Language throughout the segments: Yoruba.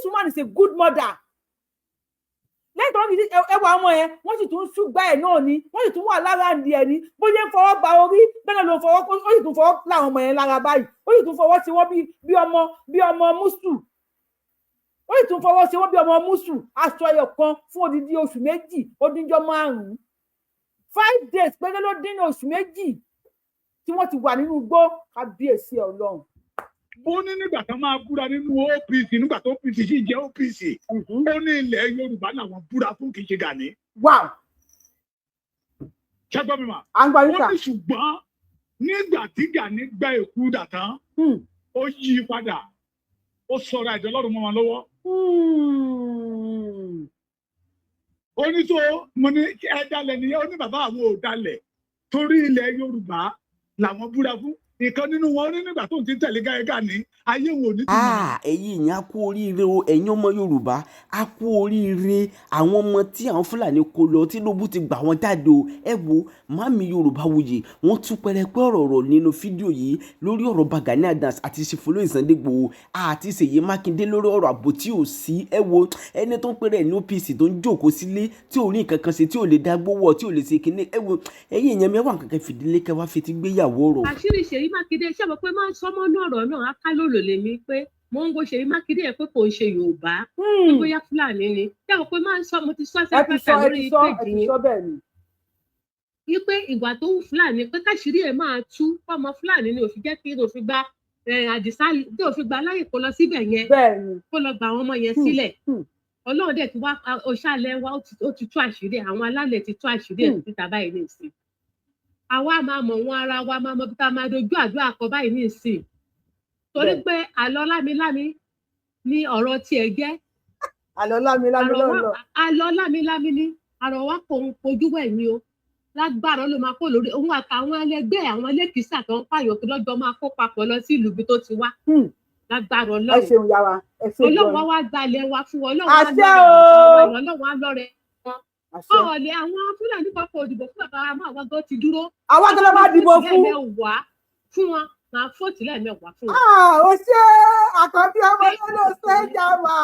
woman is a good mother. Lẹ́yìn tó ń fi ẹwà ọmọ yẹn wọ́n sì tún ṣùgbà ẹ̀ náà ni wọ́n sì tún wà lára ǹdí ẹ̀ ní bóyá ń fọwọ́ gba orí bẹ́ẹ̀ ló fọwọ́ ó sì tún fọwọ́ láwọn ọmọ yẹn lára báyìí ó sì tún fọwọ́ sí wọ́n bí ọmọ mùsù ó sì tún fọwọ́ sí wọ́n bí ọmọ mùsù aṣọ ẹyọ kan fún odidi oṣù méjì ó díjọ́ 5 days péré ló dín ní oṣù méjì tí wọ́n ti wà nínú igbó kábíyèsí Ọlọ́run. Ó ní nígbà tó máa búra nínú OPC nígbà tó OPC sì jẹ́ OPC ó ní ilẹ̀ Yorùbá làwọn búra fún kì í ṣe Gani. Wow. Ṣẹ́gbọ́n mi mà. À ń gbọ́ yín sà. Ó ní ṣùgbọ́n nígbà tí Gani gba èkú dà tán ó yí padà ó sọ̀rọ̀ àìjọ lọ́rùn mọ́ wọn lọ́wọ́. Ó ní tó mo ní ẹ̀dálẹ̀ nìyẹn ó ní bàbá àwọn ò dalẹ̀ torí ilẹ̀ Yorùbá làwọn búra fún. Ìkan nínú wọn ní nígbà tó ń ti tẹ̀lé Gani ayé wọn ò ní tìmọ̀. Ẹ̀yin ìyẹn á kú oríire o ẹ̀yin ọmọ Yorùbá á kú oríire àwọn ọmọ tí àwọn Fúlàní kó lọ Tinubu ti gbà wọ́n jáde o. Ẹ wo màmí Yorùbáwuyì wọ́n tún pẹrẹpẹ ọ̀rọ̀ nínú fídíò yìí lórí ọ̀rọ̀ bá Gani Adams àti Ṣèfúlò Ìsàndégbò àti Ṣèyí Mákindé lórí ọ̀rọ̀ ààbò tí ò sí. Ẹ wo ẹni tó ń pèrè ní OPC tó ń jókòó sílé tí ò ní nǹkan kan ṣe tí ò lè dá gbówó tí ò lè ṣe kinní. Ẹ wo ẹ̀yin ìyẹn mẹ́wàá nǹkan kan fìdílé kẹwàá fi ti gbéyàwó ọ̀rọ̀. Àṣírí Ṣèyí Mákindé ṣé mo pé máa ń sọmọ náà ọ̀rọ̀ náà akálòlò lèmi pé mo ń wo Ṣèyí Mákindé yẹn pé kò ń ṣe Yorùbá bóyá Fúlàní ni ṣé mo pé máa ń sọ mo ti sọ sẹpẹpẹ lórí péjì yẹn wípé ìgbà tó ń Fúlàní pé káṣírí ẹ máa tú fọmọ Fúlàní ni òfin jẹ́ kí òfin gba Àdìsá tí òfin gba láyè kó lọ síbẹ̀ yẹn kó lọ gba àwọn ọmọ yẹn sílẹ̀ Ọlọ́run dẹ̀ ti wá oṣàlẹ̀ wa ó ti tú àṣírí àwọn alálẹ̀ ti tú àṣírí ẹ̀ síta báyìí ní ìsìn àwa máa mọ̀ wọn ara wa máa mọ̀ bí ká máa dojú àdúrà kọ báyìí ní ìsìn torí pé àlọ́ lámilámi ni ọ̀rọ̀ tiẹ̀ jẹ́ àlọ́ lámilámi lọ́lọ́ àlọ́ lámilámi ni àrọ̀ wa kò ń fojú wẹ̀ ni o lágbára ló máa kó lórí òun àtàwọn ẹlẹgbẹ́ àwọn ẹlẹ́kìísà tó ń pààyàn kí lọ́jọ́ máa kó papọ̀ lọ sí ìlú ibi tó ti wá lágbára Ọlọ́run. Ẹ ṣeun yàrá ẹ ṣeun Ọlọ́run wá gbalẹ̀ wa fún Ọlọ́run wá lọ́rẹ̀ wọn. Ọ̀lẹ́ àwọn Fúlàní kọ́kọ́ òdìbò fún bàbá wa máa wọ́n tó ti dúró. Àwọn tó lọ máa dìbò fún. Fún wọn máa fọ́ọ̀tì lẹ́ẹ̀mẹ́wàá fún wọn. Ó ṣe àkọ́bí ọmọ lọ́dọ̀ sẹ́jà wà.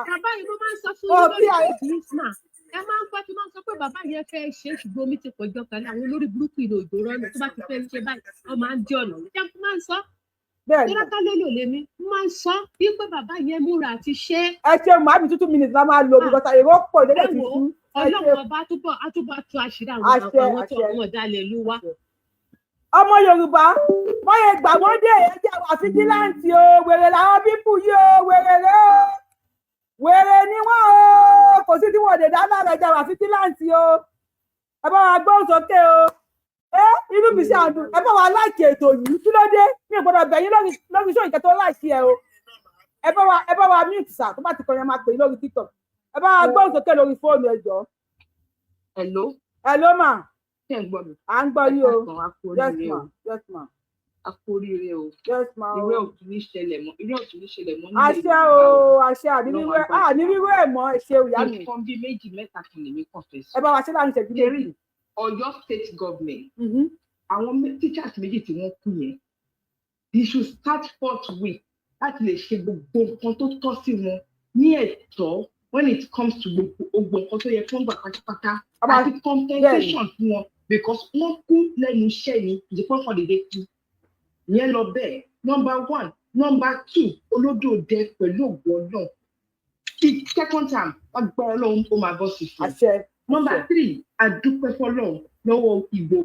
Bàbá yìí mo máa ń sọ fún yín lórí ìgbìmọ̀ ẹ máa ń gbọ́ tí máa ń sọ pé bàbá yẹn fẹ́ ṣe ṣùgbọ́n omi ti pọ̀jọ́ kan àwọn olórí burúkú ìlú òjò rọ́nà tó bá ti fẹ́ ṣe báyìí wọ́n máa ń dí ọ̀nà ní jẹ́ máa ń sọ. Tọ́lá lólò lèmi máa ń sọ bí pé bàbá yẹn múra àti ṣe. Ẹ ṣe màámi 2 minutes la máa lo bíkọ́ta èrò pọ̀ ìdẹ́lẹ̀ ti fún. Ọlọ́run ọba àtúbọ̀ tú àṣírí àwọn tó àwọn ọ̀dàlẹ̀ ìlú wa. Ọmọ Yorùbá wọ́n yẹ gbàgbọ́dé ẹ̀jẹ̀ wà fíjìláǹtì o wèrè làwọn bíbù yìí o wèrè rẹ o wèrè ni wọ́n o kò sí tí wọ́n lè dáná rẹ̀ ẹ̀jẹ̀ wà fíjìláǹtì o ẹ bá wa gbóhùn sókè o inú mi sí àdùn ẹ bá wa láìkì ètò yìí kí ló dé mi ò gbọdọ̀ bẹ̀yìn lórí iṣẹ́ ìkẹtọ́ láìkì ẹ o ẹ bá wa mute sà tó bá ti kọyàn máa pè lórí TikTok ẹ bá wa gbóhùn sókè lórí fóònù ẹ jọ̀ọ́. Hello ma. Ṣé ẹ gbọ́ mi? À ń gbọ́ yín o. Yes ma. A kú oríire o. Yes ma. Irú òtún ní ṣẹlẹ̀ mọ́ àṣẹ o àṣẹ àníwíwé ẹ̀ mọ́ ẹ ṣe ìyá mi. Nǹkan bíi 2-3 kan lèmi kàn fẹ́ sọ. Ẹ bá wa ṣe láàrin ìṣẹ́jú méjì. Ọ̀yọ́ state government àwọn teachers méjì tí wọ́n kú yẹn they should start forthwith láti lè ṣe gbogbo nǹkan tó tọ́ sí wọn ní ẹ̀tọ́ when it comes to gbogbo nǹkan tó yẹ kí wọ́n gbà pátápátá àti compensation fún wọn because wọ́n kú lẹ́nu iṣẹ́ ni ìdíkọ́ kan dédé kú ìyẹn lọ bẹ́ẹ̀ number 1 number 2 olódòdẹ pẹ̀lú ògbọ́n náà second time agbára Ọlọ́run ó máa bọ́ sí fún number 3 adúpẹ́ fọ́lọ́run lọ́wọ́ Ìgbò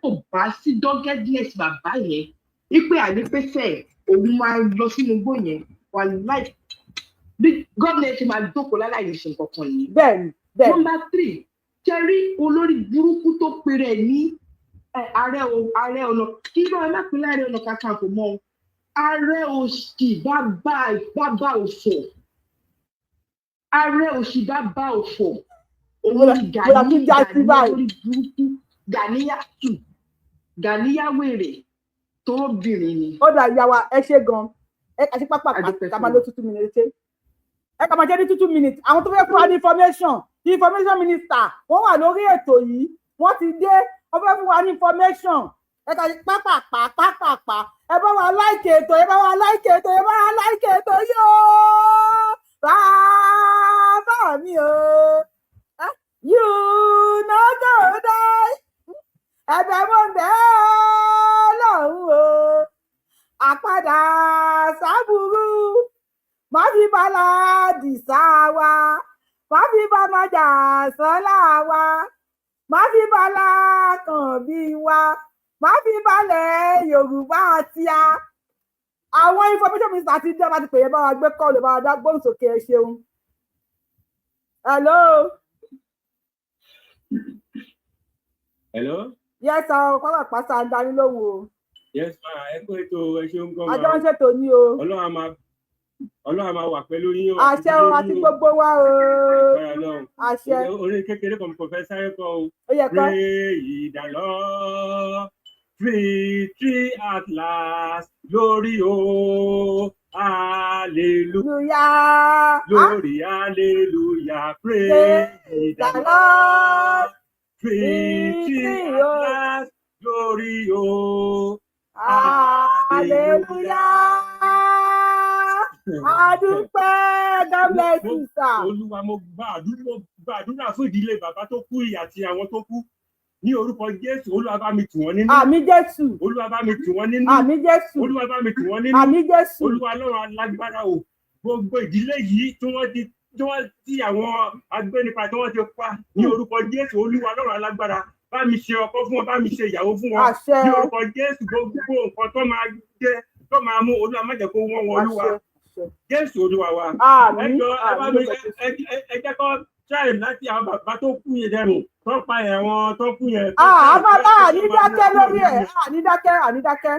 tó bá sí doggedness bàbá yẹn wípé àdépẹ́sẹ̀ òun máa lọ sínú igbó yẹn wà láì bí gọ́ọ̀mẹ̀ntì máa jókòó láláì ní ṣe nǹkan kan yìí. Bẹ́ẹ̀ni. Number 3 jẹ́rí olórí burúkú tó pèrè ní ààrẹ ọ̀nà kí ló ẹ má pín láàrẹ ọ̀nà Kakanfò mọ́ ààrẹ òṣì bàbá òfò ààrẹ òṣì bàbá òfò òun ni Gàníyà wèrè tó bìnrin ni. Ó dà ìyá wa ẹ ṣe gan ẹ kà sí pápá ká máa ló 2 minutes ẹ kà máa jẹ́ ní 2 minutes àwọn tó fẹ́ fún wa ní information minister wọ́n wà lórí ètò yìí wọ́n ti dé wọ́n fẹ́ fún wa ní information ẹ kà sí pápá ẹ bá wa like ètò yóò má fi bala dìsá wa má fi bá májà sọ́lá wa má fi bala kàn bí wa má fi balẹ̀ Yorùbá tíá. Àwọn information minister ti dé, bá ti pè é bá wa gbé kọ́ọ̀lù, bá wa dá gbóhùn sókè, ẹ ṣeun. Hello. Hello. Yes, pápá pàṣẹ ń dání lóhùn o. Yes, ma, ẹ kó ètò ẹ ṣeun gan. Àjọ ń ṣètò ní o. Ọlọ́run á máa wà pẹ̀lú yín o. Àṣẹ o àti gbogbo wa o. Àṣẹ. Orin kékeré kan kò fẹ́ sáré kọ o. Ó yẹ kọ́. Praise the Lord, victory at last, glory o, hallelujah, glory, hallelujah, praise the Lord, victory at last, glory o, hallelujah. Adúpẹ́, God bless you, sir. Olúwa, mo gbàdúrà fún ìdílé bàbá tó kú àti àwọn tó kú. Ní orúkọ Jésù, Olúwa bá mi tù wọ́n nínú. Àmín Jésù. Olúwa bá mi tù wọ́n nínú. Àmín Jésù. Olúwa bá mi tù wọ́n nínú. Àmín Jésù. Olúwa Ọlọ́run alágbára o. Gbogbo ìdílé yìí tí àwọn agbénipa tí wọ́n ti pa ní orúkọ Jésù, Olúwa Ọlọ́run alágbára. Bá mi ṣe ọkọ fún wọn, bá mi ṣe ìyàwó fún wọn. Àṣẹ. Ní orúkọ Jésù, gbogbo nǹkan tó máa jẹ, tó máa mú, Olúwa má jẹ́ kó wọ́n wọn, Olúwa. Jésù Olúwa wa. Àmín. Ẹ jẹ́ kó ṣáàrì láti àwọn bàbá tó kú yẹn dẹnu tó pa ẹ̀wọ̀n tó kú yẹn. Àmàlà ànídákẹ́ lórí ẹ̀, ànídákẹ́.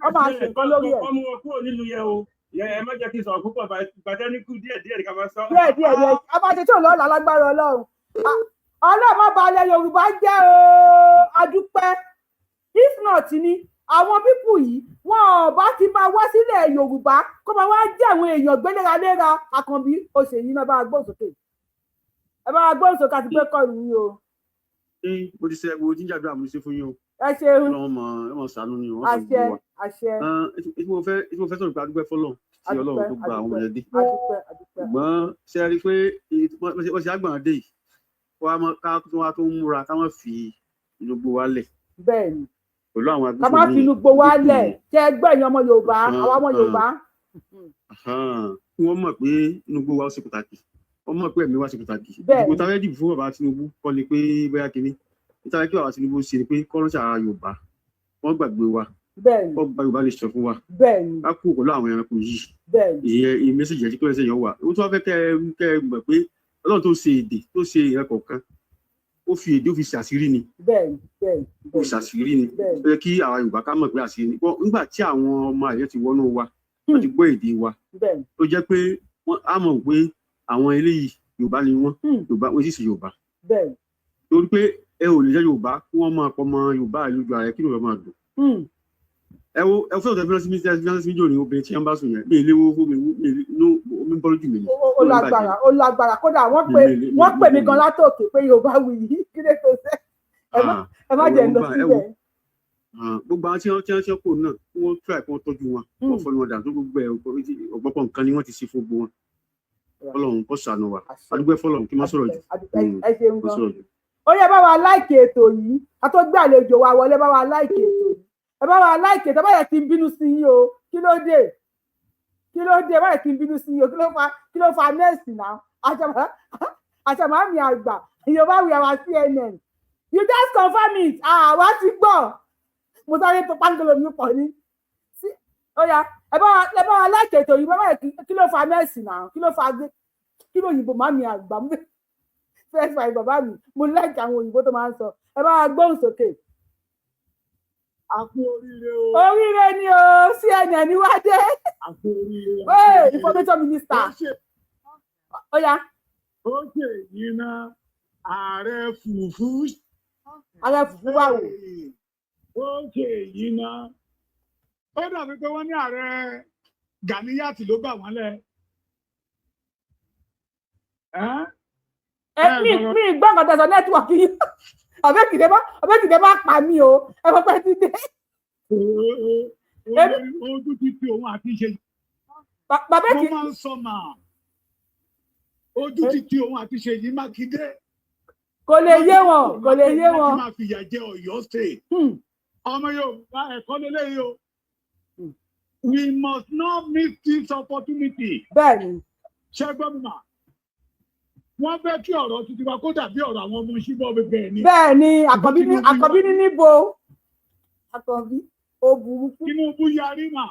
Wọ́n máa ṣe nǹkan lórí ẹ̀. Ọmọ wọn kúrò nílùú yẹn o. Ẹ má jẹ́ kí n sọ̀rọ̀ púpọ̀ bàtẹ́ ní kú díẹ̀ ká máa sọ. Díẹ̀. A máa ṣe tí ò lọ́ọ̀lá lágbára Ọlọ́run. Ọlọ́run má balẹ̀ Yorùbá jẹ́ o. Adúpẹ́. If not ni àwọn pípù yìí wọn ò bá ti máa wá sílẹ̀ Yorùbá kó máa wá jẹ́ àwọn èèyàn gbé léraléra. Àkànbí òṣèyí náà bá a gbóhùn sókè. Ẹ bá a gbóhùn sókè àti pé kọlù yín o. Mo ti ṣe ẹgbẹ́ jíjàdúrà mo ṣe fún yín o. Ẹ ṣeun. Ọlọ́run mọ̀ ṣàánú ni wọ́n fi Àṣẹ. gbọ́ wa. Àṣẹ. Tí mo fẹ́ sọ̀rọ̀ pé adúpẹ́ fọ́lọ́run tí Ọlọ́run tó gba àwọn ọmọdé. Adúpẹ́. Ṣùgbọ́n ṣe rí i pé wọ́n ṣe àgbọ̀n dé yìí ká tó ń múra ká má fi inú gbó wa lẹ̀. Bẹ́ẹ̀ni. Pẹ̀lú àwọn agbésùnmí. Ká má fi inú gbó wa lẹ̀. Ṣé ẹgbẹ́ ẹ̀yin ọmọ Yorùbá, àwọn ọmọ Yorùbá. Kí wọ́n mọ̀ pé inú gbó wa ó ṣe pàtàkì. Wọ́n mọ̀ pé ẹ̀mí wa ṣe pàtàkì. Bẹ́ẹ̀ni. Ìgbò táwọn ẹ̀dìbò fún bàbá Tinubu kọ́ ni pé bóyá kínní. Nítorí kí bàbá Tinubu ṣe ni pé kọ́rọ́ṣà Yorùbá wọ́n gbàgbé wa. Bẹ́ẹ̀ni. Wọ́n gba Yorùbá lè sọ fún wa. Bẹ́ẹ̀ni. Ká kú pẹ̀lú àwọn ẹranko yìí. Bẹ́ẹ̀ni. Ìyẹn mẹ́sàgì ẹ̀jí kílẹ̀ ṣẹ̀yàn wà. Ó tún wá fẹ́ kẹ́ ẹ mọ̀ pé Ọlọ́run tó ṣe èdè tó ṣe ìran kọ̀ọ̀kan ó fi èdè ó fi ṣàṣírí ni. Bẹ́ẹ̀ni. Ó fi ṣàṣírí ni. Ó yẹ kí àwa Yorùbá ká mọ̀ pé àṣírí ni. Nígbà tí àwọn ọmọ àyẹ̀ ti wọnú wa wọ́n ti gbọ́ èdè wa. Bẹ́ẹ̀ni. Ó jẹ́ pé á mọ̀ pé àwọn eléyìí Yorùbá ni wọ́n. Yorùbá wọ́n sì ṣe Yorùbá. Bẹ́ẹ̀ni. Torí pé ẹ ò lè jẹ́ Yorùbá kí wọ́n máa pọ̀ mọ́ Yorùbá lójú ara ẹ kí ló máa dùn. Ẹ fẹ́ òtẹ́ fínánsì mídíò ní obìnrin tí wọ́n bá sùn yẹn mi léwó omi bọ́ lójú mi ni. Ó lágbára kódà wọ́n pè mí gan látòkè pé Yorùbá wù yìí kí lè tó sẹ́ ẹ má jẹ́ lọ síbẹ̀. Gbogbo àwọn tí wọ́n kò náà wọ́n try kí wọ́n tọ́jú wọn wọ́n fọ́ ni wọn dà tó gbogbo ẹ̀ ọ̀pọ̀pọ̀ nǹkan ni wọ́n ti ṣe fún gbogbo wọn. Ọlọ́run kó ṣàánú wa adúgbò fọlọ́run kí n má sọ̀rọ̀ jù. Ẹ ṣeun gan. Ó yẹ bá wa láìkè ètò yìí a tó gbé àlejò wa wọlé bá wa láìkè ètò yìí. Ẹ bá wa láìkè tó bá yẹ kí n bínú sí yín o kí ló dé bá yẹ kí n bínú sí yín o kí ló fa nẹ́ẹ̀sì náà àṣàmà mi àgbà Yorùbá wí àwa CNN you just confirm it àwa ti gbọ́ mo sáré tó pàǹgolo mi pọ̀ ní. Ó yá ẹ bá wa láìkè ètò yìí bá yẹ kí ló fa nẹ́ẹ̀sì náà kí ló òyìnbó má mi àgbà fẹ́ẹ́ fà bàbá mi mo láìkè àwọn òyìnbó tó máa ń sọ ẹ bá wa gbóhùn sókè. Àpò oríire o. Oríire ni o, CNN wá dé. Àpò oríire. Information minister. Ó yá. Ó ṣe yìí ná ààrẹ fùfú. Ààrẹ fùfú wà wò. Ó ṣe yìí ná. Ó dàbí pé wọ́n ní ààrẹ Gani ló gbà wọ́n lẹ̀. Mi gbọ́ nǹkan tẹ̀sán nẹ́tíwọ̀kì yìí. Ọ̀bẹ́kìdé bá pa mí o, ẹ fọ́ pẹ́ ti dé. Ojú ti ti òun àti ṣe. Bàbá Mo máa ń sọ mà. Ojú ti ti òun àti ṣe yìí Makinde. Kò lè yé wọn. Wọ́n máa fìyà jẹ Ọ̀yọ́ State. Ọmọ Yorùbá ẹ̀kọ́ lélẹ́yìí o. we must not miss this opportunity. Bẹ́ẹ̀ni. Ṣé gbọ́ mi mà? Wọ́n fẹ́ kí ọ̀rọ̀ títí wa kó dàbí ọ̀rọ̀ àwọn ọmọ ṣíbọ̀ bẹ́ẹ̀ ni. Bẹ́ẹ̀ni, àkọ́bí ní níbo? Àkọ́bí ó burúkú. Tinubu yarí mà.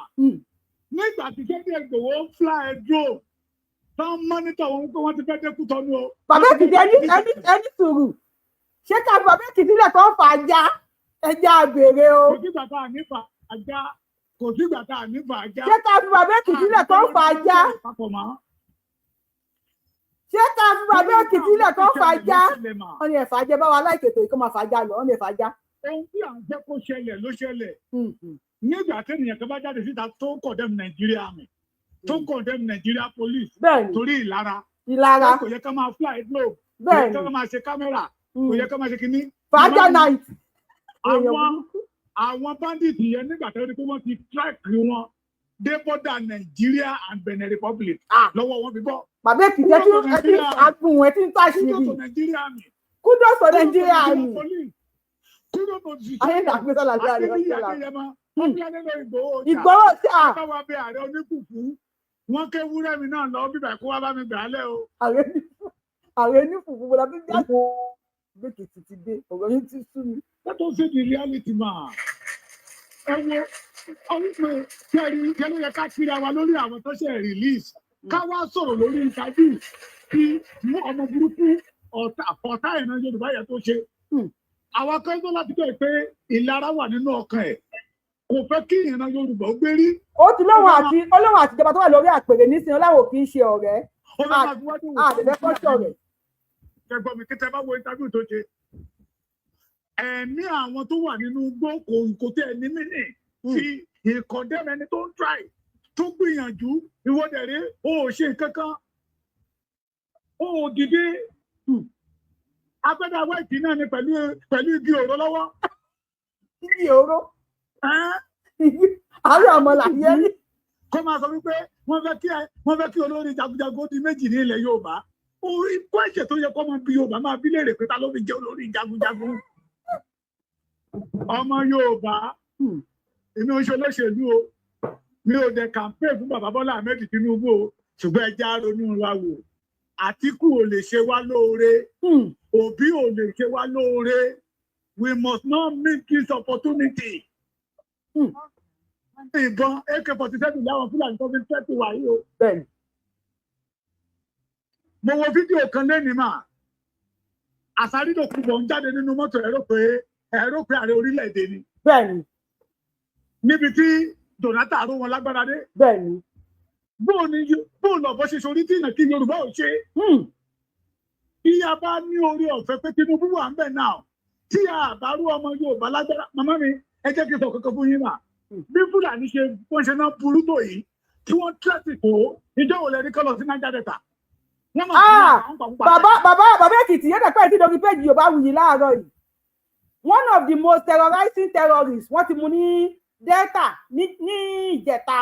Nígbà tí Sunday Igboho ń fly drone, tán mọ́nítọ̀ wọn pé wọ́n ti fẹ́ dẹ́kun tọ́nu o. Bàbá Èkìtì ẹni sùúrù. Ṣé ká fi bàbá Èkìtì lẹ̀ tó ń fa ajá? Ẹja àgbèrè o. Kò sígbà tá à ní fa ajá. Kò sígbà tá à ní fa ajá. Ṣé ká fi bàbá Èkìtì lẹ̀ tó ń fa ajá? Ṣé ká fi bàbá Èkìtì lẹ̀ tó ń fa ajá? Wọ́n ní ẹ̀fà jẹ́ báwa láìkètò yìí kó máa fa ajá lọ, wọ́n ní ẹ̀fà ajá. Ohun tí à ń jẹ́ kó ṣẹlẹ̀ ló ṣẹlẹ̀. Nígbà tí ènìyàn kan bá jáde síta tó condemn Nigeria army, tó condemn Nigeria police, torí ìlara. Kò yẹ ká máa fly globe, kò yẹ ká máa ṣe kámẹ́rà, kò yẹ ká máa ṣe kinní. Fàájà night. Àwọn bandits yẹn nígbà tó rí pé wọ́n ti track wọn dé border Nigeria and Benin Republic lọ́wọ́ wọn fi bọ́. Bàbá Èkìtì ẹ ti àgùn ẹ ti ń tàṣírí. Kudos to Nigeria army. Ayé ìdàgbé sọ́la sí àlè ọ̀ṣẹ́ la. Ìgbòho sí à. Káwá bẹ ààrẹ oníkùkù. Wọ́n ké wúrẹ́ mi náà lọ bíbẹ̀ kó wá bá mi gbà á lẹ́ o. Ààrẹ oníkùkù wọlé bí jáde. Bàbá Èkìtì ti dé, ọ̀rọ̀ yín ti sú mi. That don't say the reality ma. Ẹ wo ọ̀hún pé kẹ́lí yẹ ká kiri àwa lórí àwọn tó ṣe release. Ká wá sọ̀rọ̀ lórí interview kí ọmọ burúkú ọ̀tá ìran Yorùbá yẹn tó ṣe. Àwọn kan tó láti pé ìlara wà nínú ọkàn ẹ̀. Kò fẹ́ kí ìran Yorùbá ó gbé rí. Ó ti lóhùn àtijọba tó wà lórí àpèrè nísìnyí ọláwò kì í ṣe ọ̀rẹ́. Àdẹ̀fẹ́ kọ́ ṣọ̀rẹ́. Kẹgbọ́n mi kíkẹ́ bá wo interview tó ṣe. Ẹ̀mí àwọn tó wà nínú igbó kò tẹ́ ẹni mínì fi ìkọ̀dẹ́rẹ́ ẹni tó ń try tó gbìyànjú ìwọ́dẹ̀rẹ́ o ò ṣe nǹkan kan o ò dìde agbẹ́dẹ́ awẹ́ẹ̀tì náà ni pẹ̀lú igi òró lọ́wọ́. Igi òró. Àárẹ̀ ọmọ làyẹ́ rí. Kó máa sọ wípé wọ́n fẹ́ kí olórí jagunjagun di méjì ní ilẹ̀ Yorùbá. Orí kó ẹ̀ṣẹ̀ tó yẹ kó máa bí Yorùbá máa bí léèrè pé ta ló fi jẹ́ olórí jagunjagun. Ọmọ Yorùbá èmi ò ṣe olóṣèlú o mi ò dẹ̀ campaign fún bàbá Bọ́lá Ahmed Tinubu o ṣùgbọ́n ẹ já ronú wa wò Àtíkù ò lè ṣe wá lóore Òbí ò lè ṣe wá lóore we must not miss this opportunity. Ìbọn AK-47 láwọn Fúlàní tó fi tẹ́tù wá yìí o. Mo wo fídíò kan lẹ́nìí mà Asiri ló kú bọ̀ ń jáde nínú mọ́tò ẹ̀rọ pé ààrẹ orílẹ̀-èdè ni. Bẹ́ẹ̀ni. Níbi tí Jonathan aró wọn lágbára dé. Bẹ́ẹ̀ni. Bóun lọ bó ṣe sori tí ìnà kí Yorùbá ò ṣe. Ìyá bá ní orí ọ̀fẹ́ pé Tinubu wà ń bẹ̀ náà. Tí a bá rú ọmọ Yorùbá lágbára, màmá mi, ẹ jẹ́ kí n sọ kankan fún yín mà. Bí Fúlàní ṣe wọ́n ṣe náà burú tó yìí, tí wọ́n tẹ́sì tó, ìjọ wo lẹ ní kọ́ lọ sí Niger Delta. Bàbá Èkìtì yẹn dẹ̀pẹ́ tí lórí péjì Yorùbá wuyì láàárọ̀ yìí. One of the most terrorizing terrorists wọ́n ti mú ní Delta ní ìjẹta.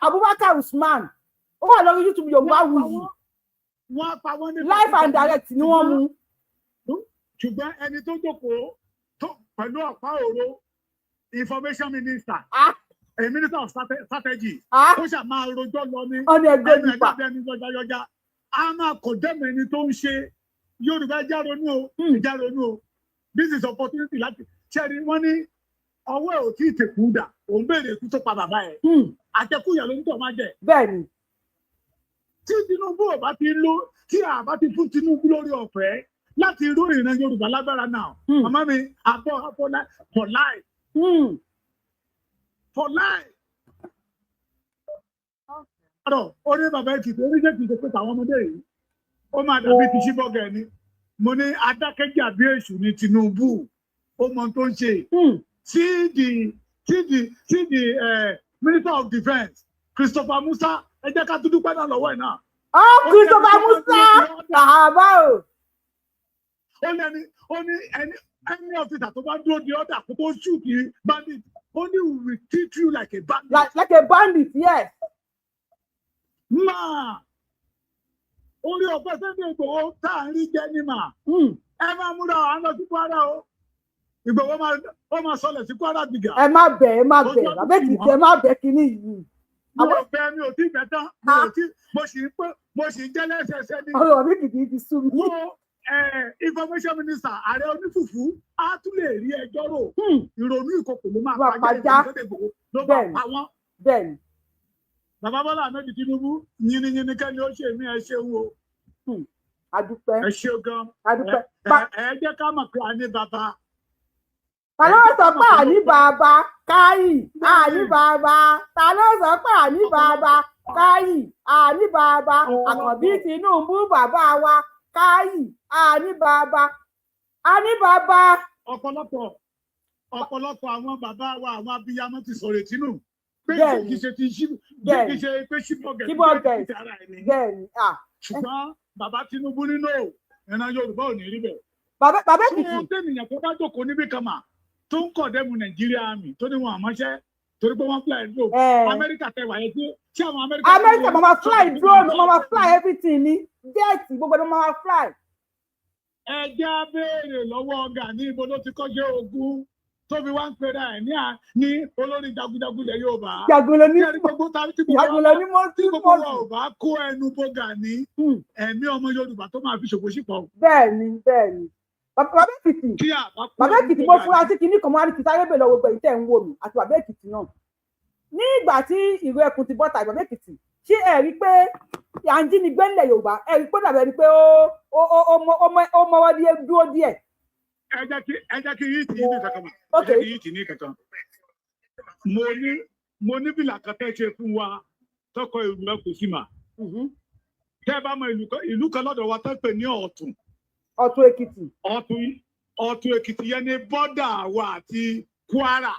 Abubakar Usman ó wà lórí YouTube Yorùbá wuyì. Live and direct ni wọ́n mú. Ṣùgbọ́n ẹni tó jókòó pẹ̀lú ọ̀pá òró information minister. A minister of strategy. Ó ṣà máa rojọ́ lọ ní ẹgbẹ́ nípa. Yọjá. A máa condemn ẹni tó ń ṣe Yorùbá járonú o. This is opportunity láti ṣẹ́rí wọ́n ní ọwọ́ ẹ̀ ò tí ì tẹ̀kú dà. Òun béèrè ikú tó pa bàbá ẹ̀. Àtẹ̀kùyà ló ń tọ̀ máa jẹ. Bẹ́ẹ̀ni. Tí Tinubu ò bá ti tí a bá ti fún Tinubu lórí ọ̀fẹ́ láti rú ìran Yorùbá lágbára náà. Màmá mi, àbọ̀ for life. For life. Ó ní bàbá Èkìtì oníṣẹ́ kìí ṣe pé tàwọn ọmọdé yìí ó máa dàbí ti ṣíbọ́gẹ̀ ni mo ní adákẹ́jà bí èṣù ní Tinubu ó mọ tó ń ṣe tí the Minister of Defence Christopher Musa ẹ jẹ́ ká dúdú pẹ́ náà lọ́wọ́ ẹ̀ náà. Christopher Musa àbá o. Ó ní ẹni ọ̀fíìsà tó bá dúró di ọ̀dà kó tó shoot the bandit ó ní we will treat you like a bandit. Like a bandit, yes. Máa orí ọ̀pẹ Sunday Igboho tá à ń rí jẹ́ ní mà. Ẹ máa múra àwọn lọ sí Kwara o. Ìgbòho máa sọlẹ̀ sí Kwara Bìgà. ẹ má bẹ̀ bàbá Èkìtì ẹ má bẹ̀ kínní yìí. Mi ò bẹ̀, mi ò tí bẹ̀ tán, mo sì ń jẹ́ lẹ́sẹẹsẹ ní. ọ̀rọ̀ bàbá Èkìtì ti sú mi. Wo information minister ààrẹ onífùfú á tún lè rí ẹjọ́ rò. Ìrònú ìkòkò ló máa pàjá ló máa pa wọ́n. Bẹ́ẹ̀ni. Bàbá Bọ́lá Ahmed Tinubu yìnyínyìnyín kẹ́ni ó ṣe mí ẹ ṣeun o. Adúpẹ́. Ẹ ṣe gan. Adúpẹ́. Ẹ jẹ́ ká mọ̀ pé a ní bàbá. Ta ló sọ pé àní bàbá káyì àní bàbá? Ta ló sọ pé àní bàbá káyì àní bàbá? Àkànbí Tinubu bàbá wa káyì àní bàbá. Àní bàbá. Ọ̀pọ̀lọpọ̀ àwọn bàbá wa àwọn abiyamọ ti sọ̀rọ̀ ìtinú. Pé kì í ṣe ti ṣí pé ṣíbọ̀gẹ̀ ti ara ẹni. Bẹ́ẹ̀ni. Ṣùgbọ́n bàbá Tinubu nínú ìran Yorùbá ò ní rí bẹ́ẹ̀. Bàbá Èkìtì. Fún tènìyàn tó bá jókòó níbí kan mà tó ń kọ̀dẹ́mu Nàìjíríà àmì tó ní wọn àmọ́ṣẹ́ torí pé wọ́n fly drone. Amẹ́ríkà tẹ wáyé tí àwọn Amẹ́ríkà máa fly drone máa fly everything ní jẹ́ẹ̀tì gbogbo ẹni máa fly. Ẹ jẹ́ á béèrè lọ́wọ́ Gani ibo ló ti kọ́ṣẹ́ ogun tó fi wá ń pera ẹ̀ ní olórí jagunjagun ilẹ̀ Yorùbá. Jagunlẹ̀ ní gbogbo wa ò bá kó ẹnu bó Gani ẹ̀mí ọmọ Yorùbá tó máa fi ṣòfò sípò. Bẹ́ẹ̀ni. Bàbá Èkìtì mo fura sí kinní kan máa rí kìtà rébè lọ gbogbo èyí tẹ̀ ń wò mí àti bàbá Èkìtì náà. Ní ìgbà tí ìró ẹkùn ti bọ́ta bàbá Èkìtì ṣé ẹ rí pé àǹjínigbé ńlẹ̀ Yorùbá ẹ rí pé dàbẹ̀ ni pé ó mọ́wọ́ dúró díẹ̀. Ẹ jẹ́ kí yìí tì í ní kankan mọ̀. Ẹ jẹ́ kí yìí tì í ní kankan. Mo ní bìlà kan tẹ́ ṣe fún wa tọkọ ìlú ẹkùn sí mà. Tẹ́ bá mọ ìlú kan lọ́dọ̀ wa tẹ́ pè ní Ọ̀tún. Ọ̀tún Èkìtì. Ọ̀tún Èkìtì yẹn ní bọ́dà wa àti Kwara.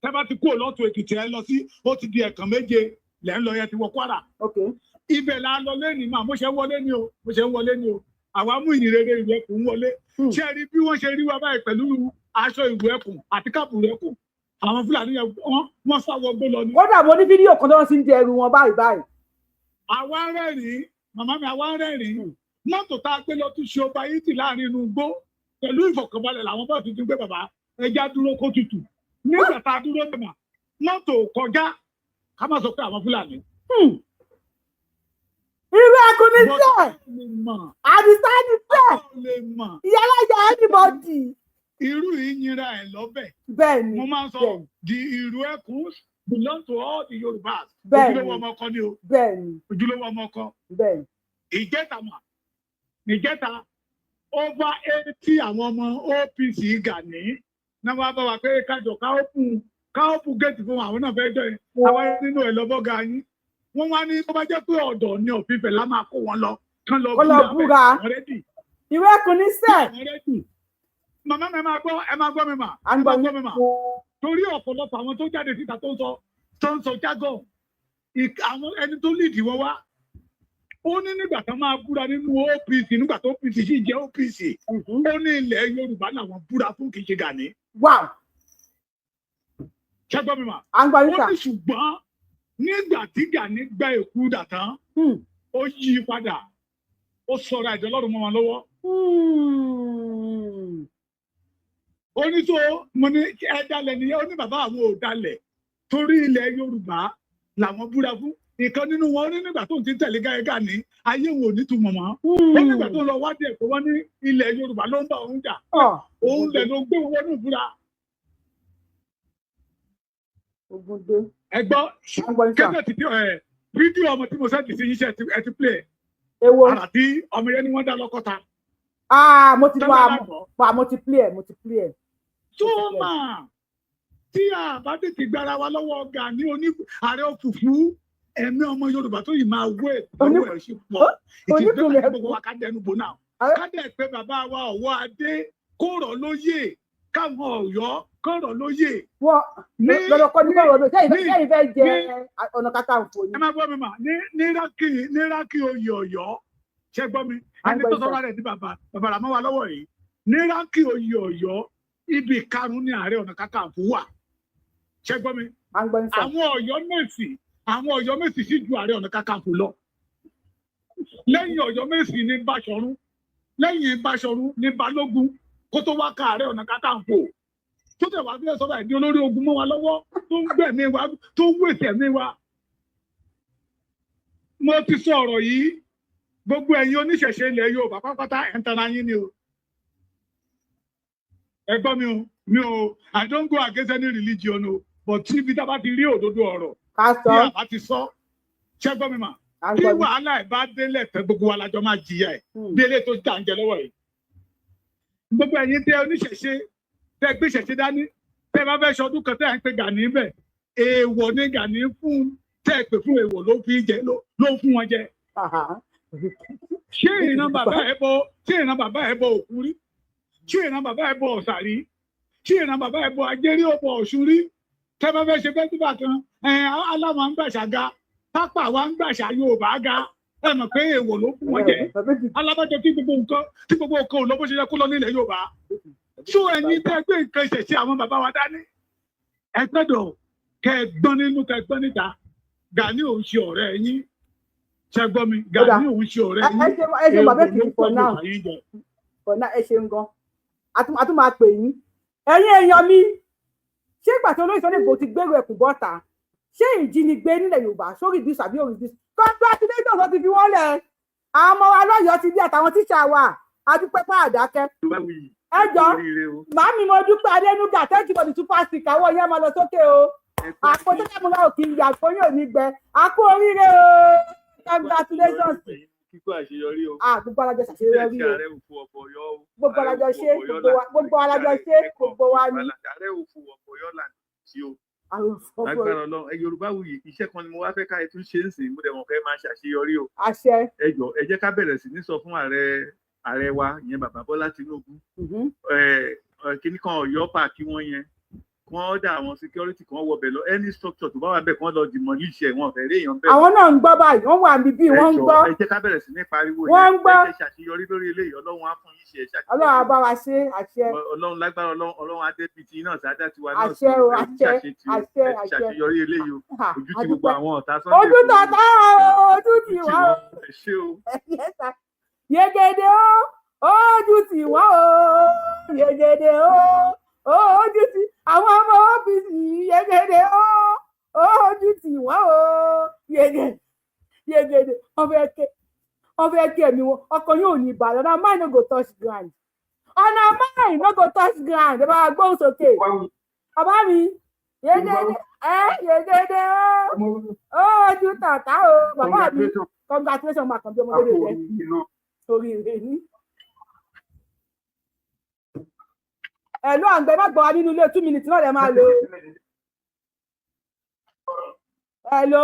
Tẹ́ bá ti kúrò lọ́tún Èkìtì ẹ lọ sí ó ti di ẹ̀kan méje lẹ́ ń lọ yẹn ti wọ Kwara. Ibẹ̀ la lọ lẹ́nìí mà mo ṣe ń wọlé ni o. Àwa mú ìyìnrere ìlú ẹkùn wọlé. Ṣé rí bí wọ́n ṣe rí wa báyìí pẹ̀lú aṣọ ìlú ẹkùn àti káàpù ẹkùn? Àwọn Fúlàní yẹn wọ́n sá wọgbó lọ ni. Kódà mo ní fídíò kan tó ń sin di ẹrù wọn báyìí. Àwa ń rẹ́rìn-ín, màmá mi àwa ń rẹ́rìn-ín. Mọ́tò tá a gbé lọ tún ṣe ọba yìí tì láàrin inú igbó pẹ̀lú ìfọ̀kànbalẹ̀ làwọn bá tuntun gbé bàbá ẹja dúró kó tutù. Nígbà tá a dúró tẹ̀mà, mọ́tò kọjá ká má sọ pé àwọn Fúlàní. Irú ẹkùn ní sẹ́, àdìsá ní sẹ́, ìyálàjà anybody. Irú ìyìnra ẹ̀ lọ́bẹ̀. Bẹ́ẹ̀ni. Mo máa ń sọ di ìrù ẹkùn belong to all the Yorùbás. Bẹ́ẹ̀ni. Ojúlówó ọmọ ọkọ ni o. Bẹ́ẹ̀ni. Ojúlówó ọmọ ọkọ. Bẹ́ẹ̀ni. Ìjẹta over 80 àwọn ọmọ OPC Gani náà wá bá wa pé kájọ ká ópùn géètì fún àwọn náà fẹ́ jọ yẹn àwọn nínú ẹ̀ lọ́bọ́gà yín wọ́n wá ní tó bá jẹ́ pé ọ̀dọ̀ ni òfìfẹ́ lá máa kó wọn lọ kán lọ búra ọ̀rẹ́dì. Ìwé ẹkùn ní sẹ́ẹ̀. Màmá mi ẹ máa gbọ́ mi mà. Torí ọ̀pọ̀lọpọ̀ àwọn tó jáde síta tó ń sọ jágọ̀ àwọn ẹni tó líìdì wọn wá. Ó ní nígbà tó máa búra nínú OPC nígbà tó OPC sì jẹ́ OPC ó ní ilẹ̀ Yorùbá làwọn búra fún kì í ṣe Gani. Wow. Ṣẹ́gbọ́n mi mà. Ó ní ṣùgbọ́n nígbà tí Gani gbá èkú dà tán ó yí padà ó sọ̀rọ̀ àìjọ lọ́rùn mọ́ wọn lọ́wọ́. Ó ní tó mo ní ẹ dalẹ̀ nìyẹn ó ní bàbá àwọn ò dalẹ̀ torí ilẹ̀ Yorùbá làwọn búra fún. Ìkan nínú wọn ní nígbà tó ń ti tẹ̀lé Gani ayé wọn ò ní túmọ̀ mọ́. Ó nígbà tó lọ wádìí ẹ̀kọ́ wọn ní ilẹ̀ Yorùbá ló ń bá òun jà. Òun lẹ̀ ló gbé wọn ní ìbúra. Ẹ gbọ́ kẹ́kẹ́ ti fídíò ọmọ tí mo sẹ́ẹ̀tì sí iṣẹ́ ẹ ti play ẹ̀. Àrà tí ọmọ yẹn ni wọ́n dá lọ́kọ́ta. Mo ti play ẹ̀. Tó mà tí a bá tètè gbára wa lọ́wọ́ Gani ààrẹ òfùfú ẹ̀mí ọmọ Yorùbá tó yìí máa wé lọ́wọ́ ẹ̀ ṣe pọ̀ ìtìgbẹ́ gbogbo wa ká dẹnu bò náà ká dẹ̀ pé bàbá wa Ọ̀wọ́ Adé kó rọ̀ lóyè káwọn Ọ̀yọ́ kó rọ̀ lóyè. Lọ́dọ̀ kọ́ ní kọ́rọ̀ lóyè sẹ́yìn fẹ́ jẹ Ọ̀nà Kakanfò ni. Ẹ máa gbọ́ mi mà ní rákì oyè Ọ̀yọ́ ṣe gbọ́ mi ẹni tó sọ́ra rẹ̀ ní bàbá rà mọ́ wa lọ́wọ́ yìí ní rákì oyè Ọ̀yọ́ ibi karùn-ún ní Ààrẹ Ọ̀nà Kakanfò wà ṣe gbọ́ mi àwọn Ọ̀yọ́ Mèsì sì ju Ààrẹ Ọ̀nà Kakanfò lọ lẹ́yìn Ọ̀yọ́ Mèsì ní Báṣọ̀run lẹ́yìn Báṣọ̀run ní Balógun kó tó wá ká Ààrẹ Ọ̀nà Kakanfò tó tẹ̀ wá sílẹ̀ sọ́dọ̀ ìdí olórí ogun mọ́ wa lọ́wọ́ tó ń gbẹ̀mí wa tó ń wèsì ẹ̀mí wa. Mo ti sọ ọ̀rọ̀ yìí gbogbo ẹ̀yin oníṣẹ̀ṣe ilẹ̀ Yorùbá pátápátá ẹ̀ ń tanra yín ni o. Ẹ gbọ́ mi o I don't go against any religion o but tí ibi tá a bá ti rí òdodo ọ̀rọ̀ tí a bá ti sọ ṣé gbọ́ mi mà kí wàhálà ẹ̀ bá délẹ̀ tẹ́ gbogbo wa lájọ máa jìyà ẹ̀ délé tó jà ń jẹ lọ́wọ́ yìí. Gbogbo ẹ̀yin tẹ́ oníṣẹ̀ṣe tẹ́ gbé ṣẹ̀ṣe dání tẹ́ bá fẹ́ ṣọdún kan tẹ́ à ń pe Gani bẹ̀ èèwọ̀ ni Gani fún tẹ́ pè fún èèwọ̀ ló fi jẹ ló fún wọn jẹ. Ṣé ìran bàbá ẹ̀ bọ òkú rí? Ṣé ìran bàbá ẹ̀ bọ ọ̀sà rí? Ṣé ìran bàbá ẹ̀ bọ ajérí ọ̀bọ ọ̀ṣun rí? Tẹ́ bá fẹ́ ṣe fẹ́síbà kan aláwọ̀ ń gbàṣà ga pápá wa ń gbàṣà Yorùbá ga ẹ mọ̀ pé èèwọ̀ ló fún wọn jẹ. Alábàjọ tí gbogbo nǹkan ò lọ bó ṣe yẹ kó lọ nílẹ̀ Yorùbá. Ṣó ẹ̀yin tẹ́ gbé nǹkan ìṣẹ̀ṣe àwọn bàbá wa dání? Ẹ gbọ́dọ̀ kẹ́ ẹ gbọ́n nínú kẹ́ ẹ gbọ́n níta. Gani ò ń ṣe ọ̀rẹ́ yín. Ṣé gbọ́ mi? Gani ò ń ṣe ọ̀rẹ́ yín. Ẹ ṣe bàbá èkìtì for now. Ẹ ṣeun gan. A tún máa pè yín. Ẹ̀yin èèyàn mi, ṣé ìgbà tí olóyè Sunday Igboho ti gbèrò ẹ̀kú bọ́ta? Ṣé ìjínigbé nílẹ̀ Yorùbá sórí ìdí àbí orí ìdí? Congratulations ló ti fi wọ́n lẹ̀. Àwọn ọmọ wa lọ́yọ̀ọ́ ti bí àtàwọn tíṣà wa. A dúpẹ́ fún àdákẹ́. Ẹ jọ, màámi mo dúpẹ́ Adénúgà, thank you for the super stick. Àwọn ìyá máa lọ sókè o. Àpò tó kẹ́mu náà kì í yà àpò yóò ní gbẹ. A kú oríire o. Congratulations. Kíkọ́ àṣeyọrí o. Gbogbo alájọ ṣàṣeyọrí o. Gbogbo alájọ ṣe, gbogbo alájọ ṣe, gbogbo wa ni. Ààrẹ òfu ọ̀pọ̀ yọ́ là sí o. Lágbára Ọlọ́run, Yorùbáwùyí iṣẹ́ kan ni mo wá fẹ́ ká ẹ tún ṣe ń sìn, mo dẹ̀ mọ̀ kẹ́ máa ṣàṣeyọrí o. Àṣẹ. Ẹ jọ̀ọ́, ẹ jẹ́ ká bẹ̀rẹ̀ sí ní sọ fún ààrẹ wa ìyẹn bàbá Bọ́lá Tinubu. Kíní kan Ọ̀yọ́ pààkì wọn yẹn wọ́n dá àwọn security kan wọbẹ̀ lọ any structure tó bá wà bẹ́ẹ̀ kí wọ́n lọ dìmọ̀ ní iṣẹ́ wọn fẹ́ rí èèyàn bẹ́ẹ̀. Àwọn náà ń gbọ́ báyìí wọ́n wà níbí wọ́n ń gbọ́. ẹ jẹ́ ká bẹ̀rẹ̀ sí ní pariwo wọ́n ń gbọ́. ẹ ṣàṣeyọrí lórí eléyìí Ọlọ́run á fún yín ṣe ṣàṣeyọrí. Ọlọ́run á bá wa ṣe àṣẹ. Ọlọ́run lágbára Ọlọ́run adébítì náà sáadá tiwa náà àṣẹ o àṣẹ àṣẹ ṣàṣeyọrí eléyìí o ojú ti gbogbo àwọn ọ̀tá Sunday. ojú tọ̀tà ojú ti wá o. ẹ ṣé o. yegede o ojú ti wá o yegede o ojú ti àwọn ọmọ ọ́fíìsì yegede ojú ti wọ́n o yegede ọbẹ̀ ẹ̀kẹ́ mi wọn ọkọ̀ yóò ní ìbàdàn ọ̀nà mine no go touch ground ọ̀nà mine no go touch ground ẹ bá gbóhùn sókè bàbá mi yegede ojú tàtà o bàbá mi congratulations máa kàn bí ọmọdé rẹ orí rẹ ní. Ẹ̀lú àgbẹ̀ má gbọ́ wa nínú ilé 2 minutes náà lẹ máa lò. Ẹ̀lú.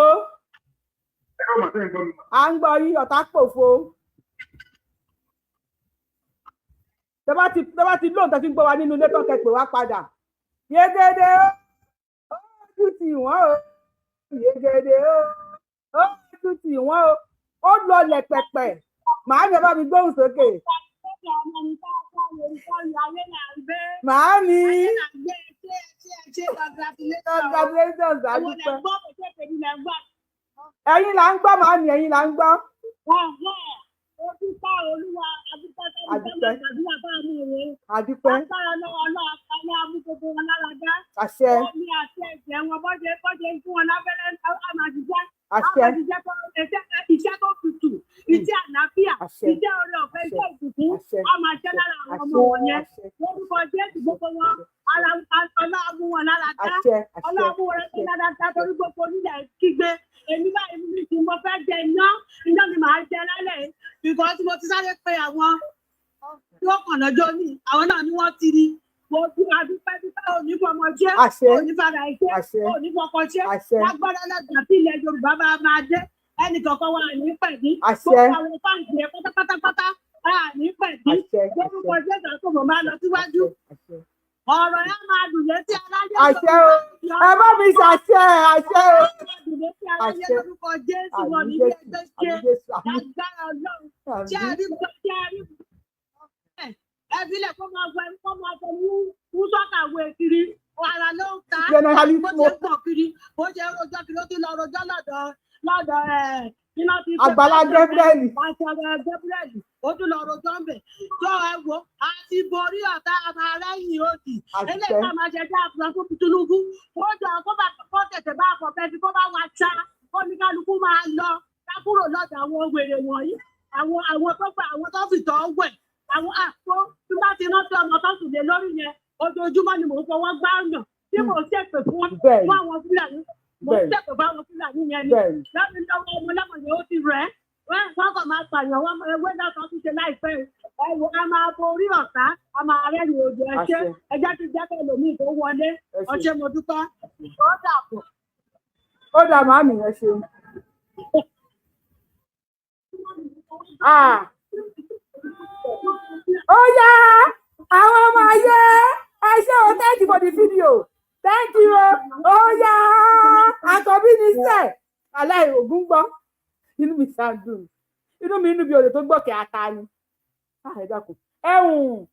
À ń gbọ́ yín ọ̀tá pòfo. Tẹ bá ti lóun tẹ́ fi ń gbọ́ wa nínú ilé tó kẹ́pẹ́ wá padà. Yegede ojú ti wọ́n o. Yegede ojú ti wọ́n o. Ó lọ lẹ̀pẹ̀pẹ̀. Màá yẹ bá mi gbóhùn sókè. Màámi. Congratulations àdúpẹ́. Ẹ̀yin là ń gbọ́ màámi, ẹ̀yin là ń gbọ́. Àdúpẹ́. Àṣẹ. Iṣẹ́ tó tutù, iṣẹ́ àlàáfíà, iṣẹ́ oore ọ̀fẹ́, iṣẹ́ ìbùkún, a máa ṣẹ́ lára àwọn ọmọ wọn yẹn. Lórúkọ Jésù gbogbo wọn, Ọlọ́run mú wọn lára dá, Ọlọ́run mú wọn lára dá torí gbogbo onílẹ̀ kígbe. Èmi báyìí mi ti mo fẹ́ jẹ iná mi máa jẹ lálẹ́ ìgbà tí mo ti sáré pé àwọn tí wọ́n kàn lọ́jọ́ ní àwọn náà ni wọ́n ti rí. Mo ti adúpẹ́ onífọmọ jẹ́, onífàrà iṣẹ́, onífọkọ jẹ́, lágbára lẹ́gbàá tí ilẹ̀ Yorùbá bá máa dé. Ẹnì kọ̀ọ̀kan wà ní pẹ̀lú gbogbo àwọn fáǹsì ẹ̀ pátápátá wà ní pẹ̀lú lórúkọ Jésù àkókò máa lọ síwájú. Ọ̀rọ̀ yẹn máa dùn létí aláyé. Àṣẹ o, ẹ bá mi ṣàṣẹ àṣẹ o. Létí aláyé lórúkọ Jésù wọn ní ilé ẹgbẹ́ ṣe lágbára Ọlọ́run. Ṣé ẹ rí ẹbílẹ̀ kó máa fọ mú sọ́kàwé kiri wàrà ló ń ta bó ṣe pọ̀ kiri bó ṣe rojọ́ kiri ó ti lọ rojọ́ lọ́dọ̀ Àgbàlá Gabriel ó tún lọ rojọ́ ń bẹ̀ tó ẹ wo àti borí ọ̀tá àmàlẹ́yìn òdì eléyìí tá máa ṣe dá àfúrásì fún Tinubu ó jọ kó tètè bá àpọ̀ bẹ́ẹ̀ tí kó bá wa ṣá kó ní kálukú máa lọ ká kúrò lọ́dọ̀ àwọn wèrè wọ̀nyí àwọn tó gbà àwọn tó fìtọ́ wẹ̀ àwọn àpò tí bá ti rántí ọmọ tó sùn lé lórí yẹn ojoojúmọ́ ni mò ń fọwọ́ gbá ọ̀nà tí mò ń ṣèpè fún àwọn Fúlàní mò ń ṣèpè fún àwọn Fúlàní yẹn ni lọ́dún lọ́wọ́ ọmọ lọ́mọdé ó ti rẹ̀ wọ́n kàn máa pààyàn wọ́n ewé náà kan ti ṣe láìpẹ́ ẹ̀wò a máa borí ọ̀tá a máa rẹ́yìn òjò ẹ̀jẹ̀ ti jẹ́ pẹ̀lú mi tó wọlé ọṣẹ́ mo dúpẹ́ ó dàpọ̀. Ó dà màmí ẹ ṣeun. Ó yá àwọn ọmọ ayé ẹ ṣé o, thank you for the video, thank you ó yá àkọ́bí ní sẹ́ aláì ògún gbọ́ inú mi ṣàdùn inú mi inú bí olè tó gbọ́kẹ́ ata ni ẹ̀hún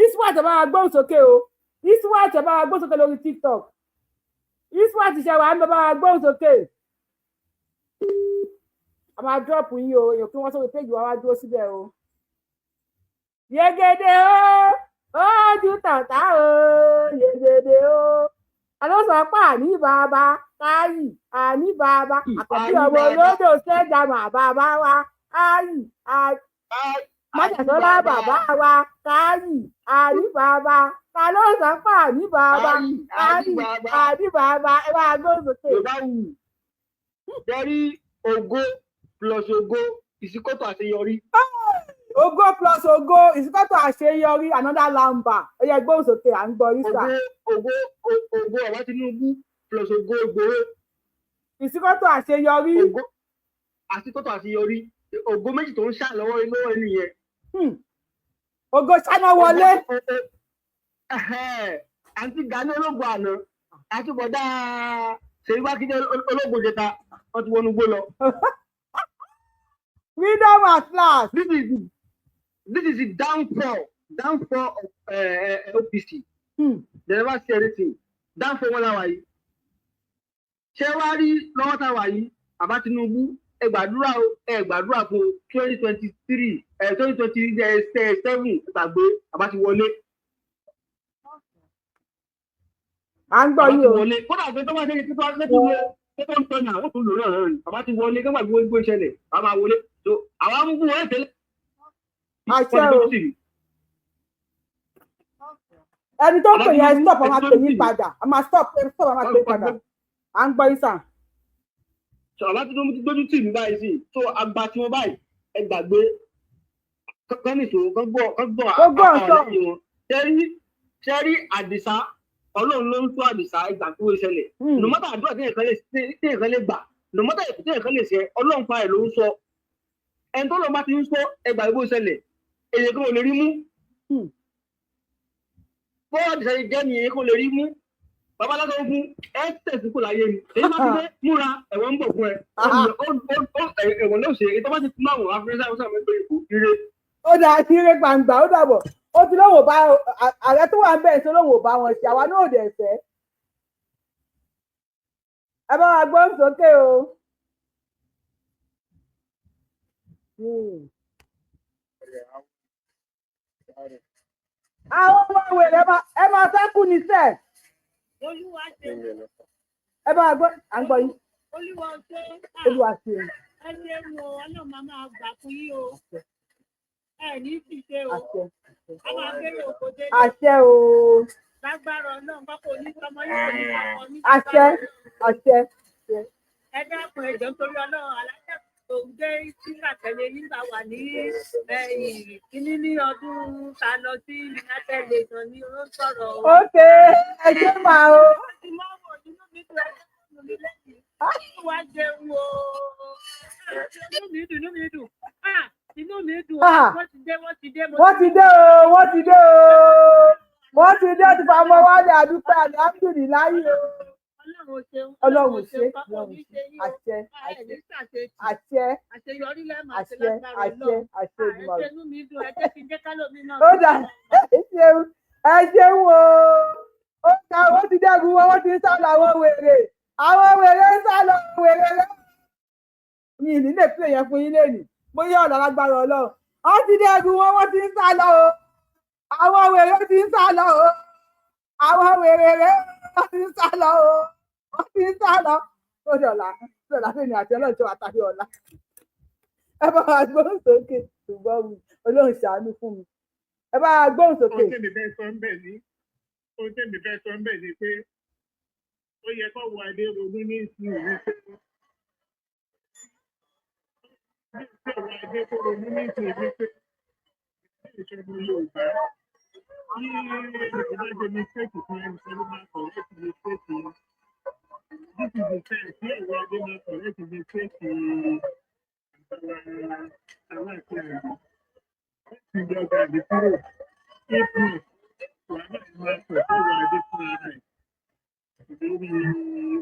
iswat ẹ̀ bá wa gbóhùn sókè o iswat ẹ̀ bá wa gbóhùn sókè lórí TikTok iswat ṣe wà ń bá wa gbóhùn sókè a máa drop yín o èèyàn kí wọ́n sọ pé péjì wa wá dúró síbẹ̀ o. Yegede o ojú tàtà o yegede o alóòsàn pa àní bàbá káyì àní bàbá àkọ́bí ọmọ olódò ṣẹ́jàmà bàbá wa káyì májàsọ́lá bàbá wa káyì àní bàbá alóòsàn pa àní bàbá káyì àní bàbá ẹ bá gbóòsókè. Very ògo plus ògo ìsíkòtò àṣeyọrí. Ògo plus ògo ìsíkòtò àṣeyọrí another lamba ẹyẹ gbóhùn sókè à ń gbọ́ rísà. Ògo ọba Tinubu plus ògo Igboho. Ìsíkòtò àṣeyọrí. Àsíkòtò àṣeyọrí ògo méjì tó ń ṣà lọ́wọ́ ẹni yẹn. Ògo ṣáná wọlé. Àǹtí Gani ológun àná àti bọ̀dá Ṣèyí Mákindé ológun jẹta wọ́n ti wọnú gbó lọ. Freedom at last. This is the downfall of OPC. They never say anything. Downfall wọn láwa yìí. Ṣé wàá rí lọ́wọ́ táwa yìí? Àbá Tinubu ẹ gbàdúrà fún 2023 2027 gbàgbé àbá ti wọlé. À ń gbọ́ yìí o. Kódà pé tó bá ṣe kí tó bá ṣe kí tó ń tọ́nà àwọn tó ń lò náà rẹ̀ àbá ti wọlé kí wọ́n gbé gbé ìṣẹ̀lẹ̀ àbá máa wọlé. So àwa ń gún wọn tẹ́lẹ̀. Àṣẹ o. Ẹni tó ń pè yẹn stop ọmọ àpè yín padà a máa stop ọmọ àpè padà à ń gbọ́ yín sàn. So àbá Tinubu ti gbójú tì mí báyìí sí so àgbà tí wọ́n báyìí ẹ gbàgbé kán nìṣó kán gbọ́ àwọn ọ̀lẹ́yìn wọn. Ṣé rí Àdìsá Ọlọ́run ló ń tó Àdìsá ìgbà tó ń ṣẹlẹ̀ nùmọ́tà àdúrà tí èèyàn lè gbà nùmọ́tà èkó tí èèyàn lè ṣe Ọlọ́run pa ẹ̀ ló ń sọ ẹni tó lọ́ọ́ bá ti ń sọ ẹgbà ìbò ṣẹlẹ̀ èyí kan ò lè rí mú bọ́ọ̀ Àdìsá yìí jẹ́ nìyẹn kò lè rí mú bàbá aláṣọ ogun ẹ tẹ̀sí kò láyé ni èyí bá ti dé múra ẹ̀wọ̀n ń bọ̀ fún ẹ ẹ̀wọ̀n náà ṣe èyí tó bá ti fún àwọn afẹ́rẹ́sà àwọn sàmẹ́gbẹ́ ìbò ire. Ó dà ire gbangba ó dàbọ̀ ó ti lóun ò bá ààrẹ tó wà ń bẹ̀rẹ̀ tó lóun ò bá wọn ṣe àwa náà ò dẹ̀ fẹ́. Ẹ bá wa gbọ́ sókè o. Àwọn ọmọ wèrè ẹ máa sẹ́kù ní sẹ́ẹ̀. Olúwa ṣe. Ẹ bá wa gbọ́ à ń gbọ́ yín. Olúwa ṣe. Olúwa ṣe. Ẹ ṣe wo ọlọ́run máa gbà fún yín o. Ẹ ní ṣìṣe o. A máa bẹ̀rẹ̀ òkò délé. Àṣẹ o. Lágbára Ọlọ́run bá kò ní sọmọ yín kò ní sọmọ ní. Àṣẹ. Ẹ dákun ẹjọ́ nítorí Ọlọ́run aláṣẹ tó ń gbé síra tẹ̀lé nígbà wà ní kíní ní ọdún ta lọ sí United Nations ní ó sọ̀rọ̀. Ókè ẹ ṣe máa o. Ti máa wọ̀ nínú mi tó ẹgbẹ́ nínú mi lẹ́yìn. Wá jẹun o. Inú mi dùn. Inú mi dùn. Wọ́n ti dé. Wọ́n ti fa ọmọ wálé àdúpẹ́ àdáńdùnì láyé o. Ọlọ́run ṣe. Àṣẹ. Àṣeyọrí lẹ́mọ̀ àṣẹ lágbára Ọlọ́run. Àṣẹ. Inú mi dùn ẹ jẹ́ kí n jẹ́ kálómi náà. Ó dà ẹ ṣeun o. Ó dà wọ́n ti dẹ́gun wọ́n ti ń sálọ àwọn wèrè. Àwọn wèrè ń sálọ wèrè rẹ̀. Mi ì nílé pílẹ̀ yẹn fún yín lẹ́nu. Mo yẹ ọ̀nà lágbára Ọlọ́run. wọ́n ti dẹ́gun wọn, wọ́n ti ń sá lọ o. Àwọn wèrè ti ń sá lọ o. Àwọn wèrè wọ́n ti ń sá lọ o. Wọ́n ti ń sá lọ. Ó dọ̀la fẹ́mi àti ọlọ́run tó wà tàbí ọ̀la. Ẹ bá wa gbóhùn sókè ṣùgbọ́n mi Ọlọ́run ṣàánú fún mi. Ẹ bá wa gbóhùn sókè. Ohun tèmi fẹ́ sọ ń bẹ̀ ni pé ó yẹ kó wọ adé ronú ní ìsìn wípé ìṣẹ́gun Yorùbá ní ìdájọ́ mistake fún ẹni tó máa correct mistake yìí. This is the time tí ìwé adé máa correct mistake àwọn àti àgbà. Ìjọba àdìkúrò èpò wàhálà máa pọ̀ sí ìwé adé fún ara ẹ̀ lórí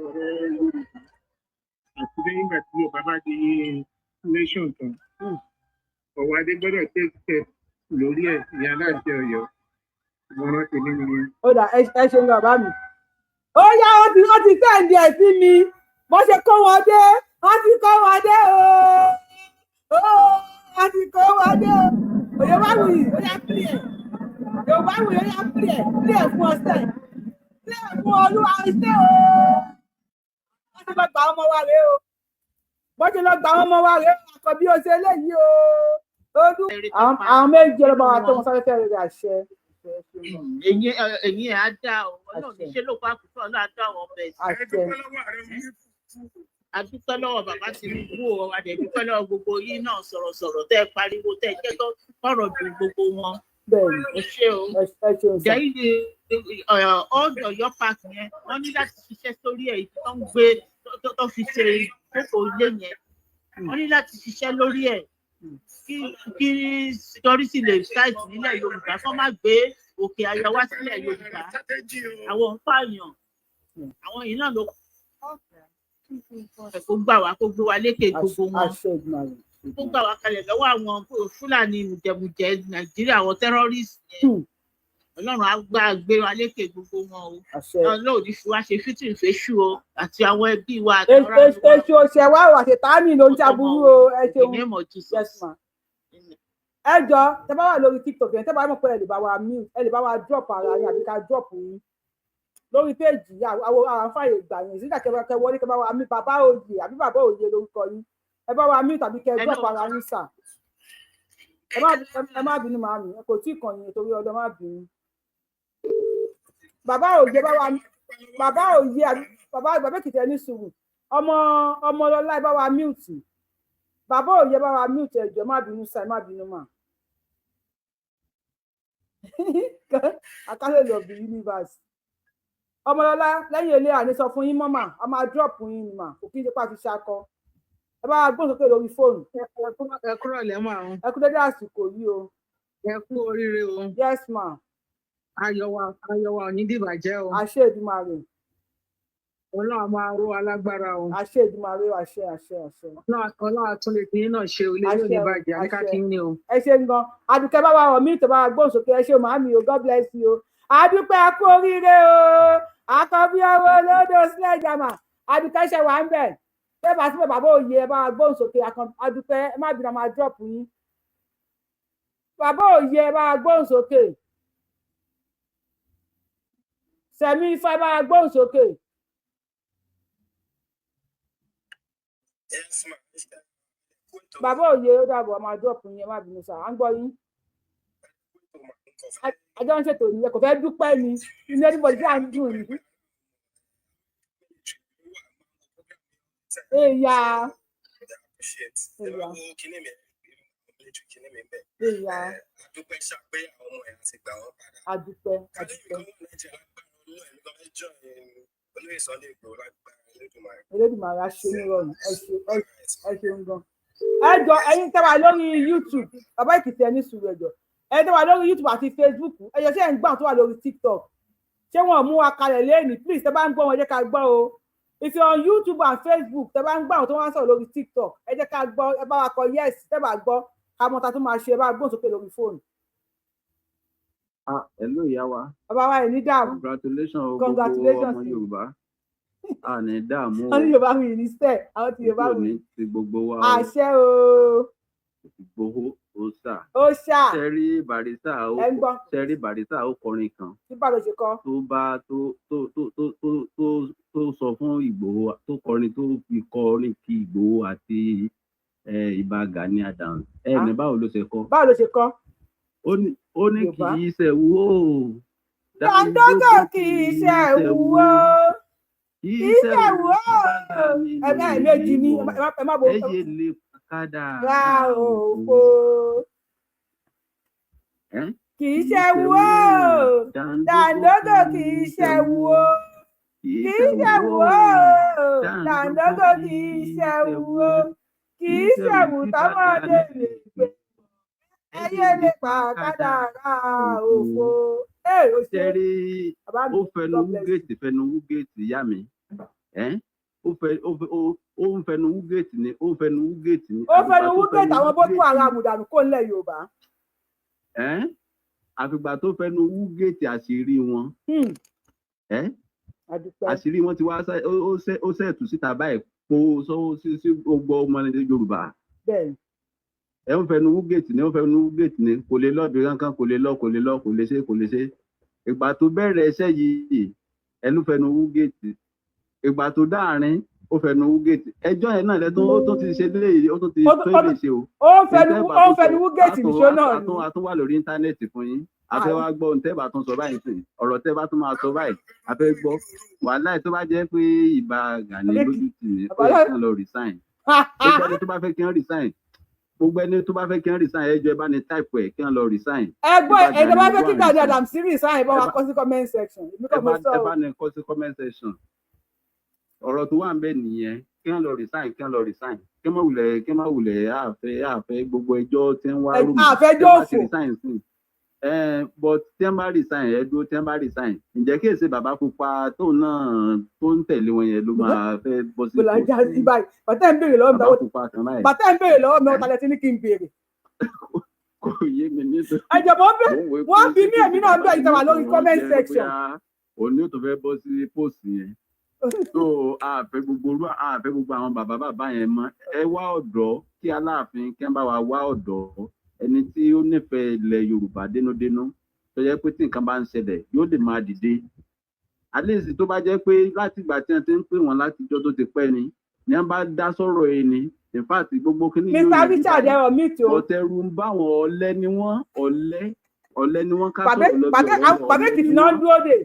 ọ̀rọ̀ Yorùbá àti lẹ́yìn ìgbà tí Yorùbá bá di nation tán. Ọ̀wọ́ adé gbọ́dọ̀ tẹ̀sẹ̀ lórí ẹ̀ ìyá láti Ọ̀yọ́. Ìmọ̀ràn tèmi nìyẹn. Ó dà ẹ ṣeun bàbá mi. Ó yá wọ́n ti sẹ́ǹdì ẹ̀ sí mi. Bó ṣe kó wọn dé, wọ́n ti kó wọn dé o. Wọ́n ti kó wọn dé o. Yorùbá wuyì, ó yá pílẹ̀. Yorùbá wuyì, ó yá pílẹ̀. Pílẹ̀ fún ọ̀sẹ̀. Pílẹ̀ fún Olúwa iṣẹ́ o. Wọ́n ti lọ gbà ọmọ wa rèé o. Wọ́n ti lọ gbà ọmọ wa rèé o. Àkọ́bí o ṣe eléyìí o. Àwọn méjì ló bá wa tó wọn sáré fẹ́ rere àṣẹ. Ẹ̀yin ẹ̀ á dá o, Ọlọ́run ní ṣe ló pa àkùtọ̀ náà á dá àwọn ọmọ ẹ̀ sí. Adúpẹ́ lọ́wọ́ bàbá Tinubu o, adẹ̀dúpẹ́ lọ́wọ́ gbogbo yín náà sọ̀rọ̀sọ̀rọ̀ tẹ́ ẹ pariwo tẹ́ ẹ jẹ́ kọ́rọ̀ dùn gbogbo wọn. Ẹ ṣé o. All Ọ̀yọ́ park yẹn, wọ́n ní láti ṣiṣẹ́ sórí ẹ̀ tó ń gbé tó fi ṣe ìjókòó ilé yẹn. Wọ́n ní láti ṣiṣẹ́ lórí ẹ̀ kí security lè ṣáìtì nílẹ̀ Yorùbá kó má gbé òkè ayọ̀ wá sílẹ̀ Yorùbá. Àwọn ń pààyàn, àwọn yìí náà ló kó gbà wá kó gbé wa lékè gbogbo wọn. Kó gbà wá kalẹ̀ lọ́wọ́ àwọn Fúlàní mùjẹ̀mùjẹ̀ Nàìjíríà, àwọn terrorist yẹn. Ọlọ́run á gbé wa lékè gbogbo wọn o. Ọlọ́run ní fi wá ṣe fítìn fẹ́ṣù o àti àwọn ẹbí wa àtọ́ra wa. Èṣù òṣè wá wà ṣètánì ló ń jaburú o. Ẹ ṣeun. Ẹ jọ tẹ bá wà lórí TikTok yẹn tẹ bá mọ̀ pé ẹ lè bá wa mute, ẹ lè bá wa drop ara yín àbí ká drop yín lórí péjì àwọn àǹfààní ìgbà yẹn sígbà kẹ wọlé kẹ bá wa mute bàbá òye àbí bàbá òye lórúkọ yín, ẹ bá wa mute àbí kẹ drop ara yín sà. Ẹ má bínú màámi, ẹ kò tí ì kàn yín torí ọdọ má bínú. Bàbá òye àbí bàbá Èkìtì ẹni sùúrù ọmọ ọlọ́lá ẹ bá wa mute. Bàbá òye bá wa mute ẹjọ má bínú sà, ẹ má bínú mà. Akálẹ̀ lọ bí universe. Ọmọlọ́lá lẹ́yìn ilé àní sọ fún yín mọ́mà a máa drop yín ni mà kò kí n ṣe pàfi ṣakọ. Ẹ bá wa gbóhùn sókè lórí fóònù. Ẹ kúrò lẹ́mọ̀ àwọn. Ẹ kú dédé àsìkò yìí o. Ẹ kú oríire o. Yes ma. Ayọ̀ wa ò ní dìbàjẹ́ o. Àṣẹ Èdùmàrè. Ọlọ́run máa ró alágbára o. Àṣẹ Èdùmàrè àṣẹ. Ọlọ́run tún lè fi yín náà ṣe olè yóò ní bàjẹ́ àríkà kí ní o. Ẹ ṣe gan. Àdùkẹ́ bá wa wọ̀ mí tó bá wa gbóhùn sókè ẹ ṣe màámi o, God bless you o. Àdùpẹ́ ẹ kú oríire o. Àkọ́bí ọwọ́ olódò sílẹ̀ jàmà. Àdùkẹ́ ṣe wà ń bẹ̀. Ṣé bá sí bàbá òye ẹ bá wa gbóhùn sókè Àdùkẹ́ ẹ má bínú máa drop yín. Bàbá òye ẹ bá wa gbóhùn sókè. Sẹ̀mí Ifá ẹ bá wa gbóhùn sókè. Bàbá òye ó dàbọ̀ a máa drop yín ẹ má bínú sà, à ń gbọ́ yín. Àjọ ń ṣètò ìyẹn kò fẹ́ dúpẹ́ ni inú everybody à ń dùn ní. Èyà. Àdúpẹ́. Elédùmarè á ṣe nírọ̀rùn ẹ ṣeun gan. Ẹ jọ ẹ̀yin tẹ́ wà lórí YouTube Bàbá Èkìtì ẹni sùúrù ẹjọ ẹ tẹ́ wà lórí YouTube àti Facebook ẹjọ ṣé ẹ ń gbà tó wà lórí TikTok ṣé wọn mú wa kalẹ̀ lẹ́ẹ̀ni please tẹ́ bá ń gbọ́ wọn ẹ jẹ́ ká gbọ́ o. If you're on YouTube and Facebook tẹ́ bá ń gbà wọn tó wọ́n sọ̀rọ̀ lórí TikTok ẹ jẹ́ ká gbọ́ ẹ bá wa kọ yes tẹ́ bá gbọ́ àmọ́ta tó máa ṣe ẹ bá gbóhùn sókè lórí fóònù. Hello ìyá wa. Bàbá wa ẹ̀ ní dààmú. Congratulations gbogbo ọmọ Yorùbá. A ní dààmú o. Wọ́n ní Yorùbá mi ní sẹ́ àwọn ti Yorùbá mi. Ti gbogbo wa o. Àṣẹ o. Ìgbòho ó ṣá sẹ́rí Barrister ó kọrin kan tí bá ló ṣe kọ tó sọ fún Ìgbòho tó kọrin tó fi kọrin kí Ìgbòho àti Ìbà Gani Adams ní báwo ló ṣe kọ ó ní kì í ṣe wò ó Dàńdógò kì í ṣe wò ó kì í ṣe wò ó méjì ni ẹ má bọ ẹyẹ lè kádà ra òfò kì í ṣe wò ó Dàńdógò kì í ṣe wò ó kì í ṣe wò ó Dàńdógò kì í ṣe wò ó kì í ṣe wò tọmọdé lè gbé ẹyẹ lè pa kádà ra òfò. Ṣẹ́rí ó fẹnu wúgẹ́ẹ̀tì ìyá mi ó ń fẹnu wúgẹ́ẹ̀tì ni ó fẹnu wúgẹ́ẹ̀tì àwọn Boko Haram dànù kó nílẹ̀ Yorùbá. àfìgbà tó fẹnu wúgẹ́ẹ̀tì àṣírí wọn àṣírí wọn ti wá ó ṣẹ̀tù síta báyìí kó sọ́wọ́ sí gbogbo ọmọ Yorùbá. ẹ ń fẹnu wúgẹ́ẹ̀tì ni kò lè lọ bí kankan kò lè lọ kò lè ṣe ìgbà tó bẹ̀rẹ̀ iṣẹ́ yìí ẹnu fẹnu wúgẹ́ẹ̀tì ìgbà tó dáàrin ó fẹnu wúgẹ́ẹ̀tì ẹjọ́ yẹn náà lẹ́tọ́ ó tó ti ṣe léyìí ó tó ti tó lè ṣe o. ó fẹnu wúgẹ́ẹ̀tì nìṣó náà ni. a tún wà lórí íńtánẹ́ẹ̀tì fún yín a fẹ́ wá gbọ́ ohun tẹ́ bá tún sọ báyìí sí ọ̀rọ̀ tẹ́ bá tún máa sọ báyìí a fẹ́ gbọ́ wàhálà tó bá jẹ́ pé Ìbà Gani lójú tì mí ó yẹ kí n lọ resign gbogbo ẹni tó bá fẹ́ kí n resign ẹjọ́ ẹ bá ní type ẹ̀ kí n lọ resign. ẹgbọ́n ẹ̀dọ́ bá fẹ́ kí Gani Adams resign ẹ bá wa kọ sí comment section. ẹ bá ní kọ sí comment section ọ̀rọ̀ tó wà ń bẹ nìyẹn kí n lọ resign kí n má wulẹ̀ àfẹ́ gbogbo ẹjọ́ tí ń wá rúmi àfẹjọ́ òfò. but tí wọ́n bá resign ẹ dúró tí wọ́n bá resign ǹjẹ́ kí èsì bàbá pupa tóun náà tó ń tẹ̀lé wọn yẹn ló máa fẹ́ bọ́ sí ipò. bàtà ń béèrè lọ́wọ́ mi ọ̀tá lẹ́tí ní kí n béèrè. kò yé mi nítorí. ẹ̀jọ̀bọ̀ wọ́n bí mí èmi náà ń bẹ̀ ìtawà lórí comment section. òní ò tó fẹ́ bọ́ sí post yẹn so àfẹ́ gbogbo àwọn bàbá yẹn mọ́ ẹ wá ọ̀dọ́ kí Aláàfin kí wọ́n bá wa wá ọ̀dọ́ ẹni tí ó nífẹ̀ẹ́ ilẹ̀ Yorùbá dénúdénú tó jẹ́ pé tí nǹkan bá ń ṣẹlẹ̀ yóò lè máa dìde àlèsì tó bá jẹ́ pé láti ìgbà tí wọ́n ti ń pè wọ́n látijọ́ tó ti pẹ́ ni wọ́n bá dá sọ̀rọ̀ ẹ̀ ni in fact gbogbo kíní yóò Mr. Richard ẹ̀rọ mi tó ọ̀tẹ̀rù ń bá wọn ọ̀lẹ ni wọ́n ká sọ̀rọ̀ lọ́dọ̀ bàbá Èkìtì náà ń dúró dè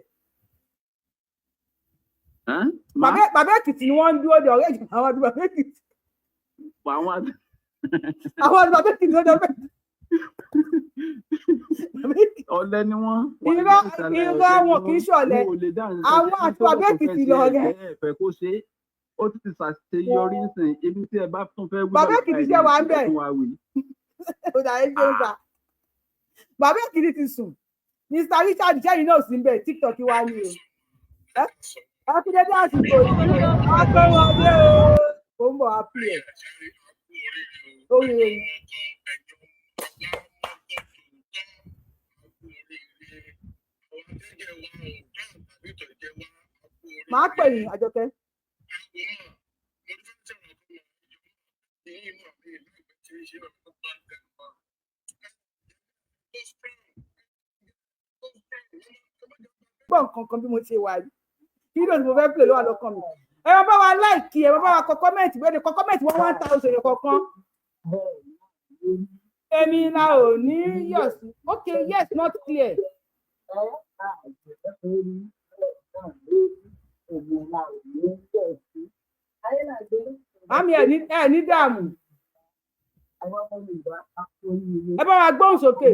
bàbá Èkìtì ni wọ́n ń dúró dè ọ̀rẹ́ ìjọba àwọn àdúgbò bàbá Èkìtì àwọn àdúgbò bàbá Èkìtì lọ́dọ̀ bẹ́ẹ̀. ọ̀lẹ ni wọ́n. irọ́ wọn kì í ṣọ̀lẹ àwọn àti bàbá Èkìtì lọ rẹ. ẹ̀fẹ̀ kó ṣe ó ti ṣàṣeyọrí nsìn ibi tí ẹ bá tún fẹ́ wí. bàbá Èkìtì ṣe wà ń bẹ̀. bàbá Èkìtì ti sùn Mr. Richard jẹ́rìí náà sí ń bẹ̀ TikTok wa ni o. ẹ fi dédé àsìkò yìí akọ́wọ́dé o ń bọ̀ wá pè é. lórí rẹ̀ máa pè yín Àjọkẹ́. gbọ́ nǹkan kan bí mo ti wà yìí kí ló ní mo fẹ́ pè ló wà lọ́kàn mi. ẹ máa bá wa láìkì ẹ máa bá wa kọ kọ́mẹ̀ntì bẹ́ẹ̀ ni kọ kọ́mẹ̀ntì 1,000 kọ̀ọ̀kan. èmi la ò ní yọ̀ sí okay yes not clear. Mami ẹ ní dààmú. Ẹ bá wa gbóhùn sókè.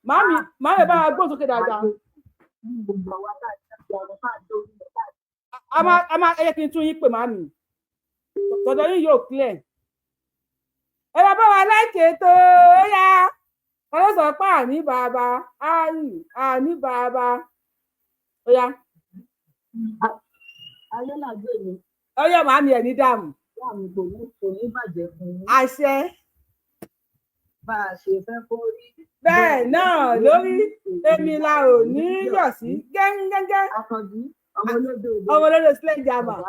Mami ẹ bá wa gbóhùn sókè dáadáa. A máa ẹyẹ kí n tún yín pè mami. Tọ̀dọ̀ yín yóò clear. Ẹ bá wa láìkè tó yá. Ọlọ́ sọ pé àní bàbá àní bàbá. Ó yá. Ayélàgbé mi. Ọyọ́ màmí ẹ̀ ní dààmú. Láàmú kò ní bàjẹ́ fún yín. Àṣẹ. Bá a ṣe fẹ́ kó rí. Bẹ́ẹ̀ náà lórí èmi la ò ní yọ̀ sí gẹ́ngẹ́gẹ́. Àkànjí ọmọ olódò sledgehammer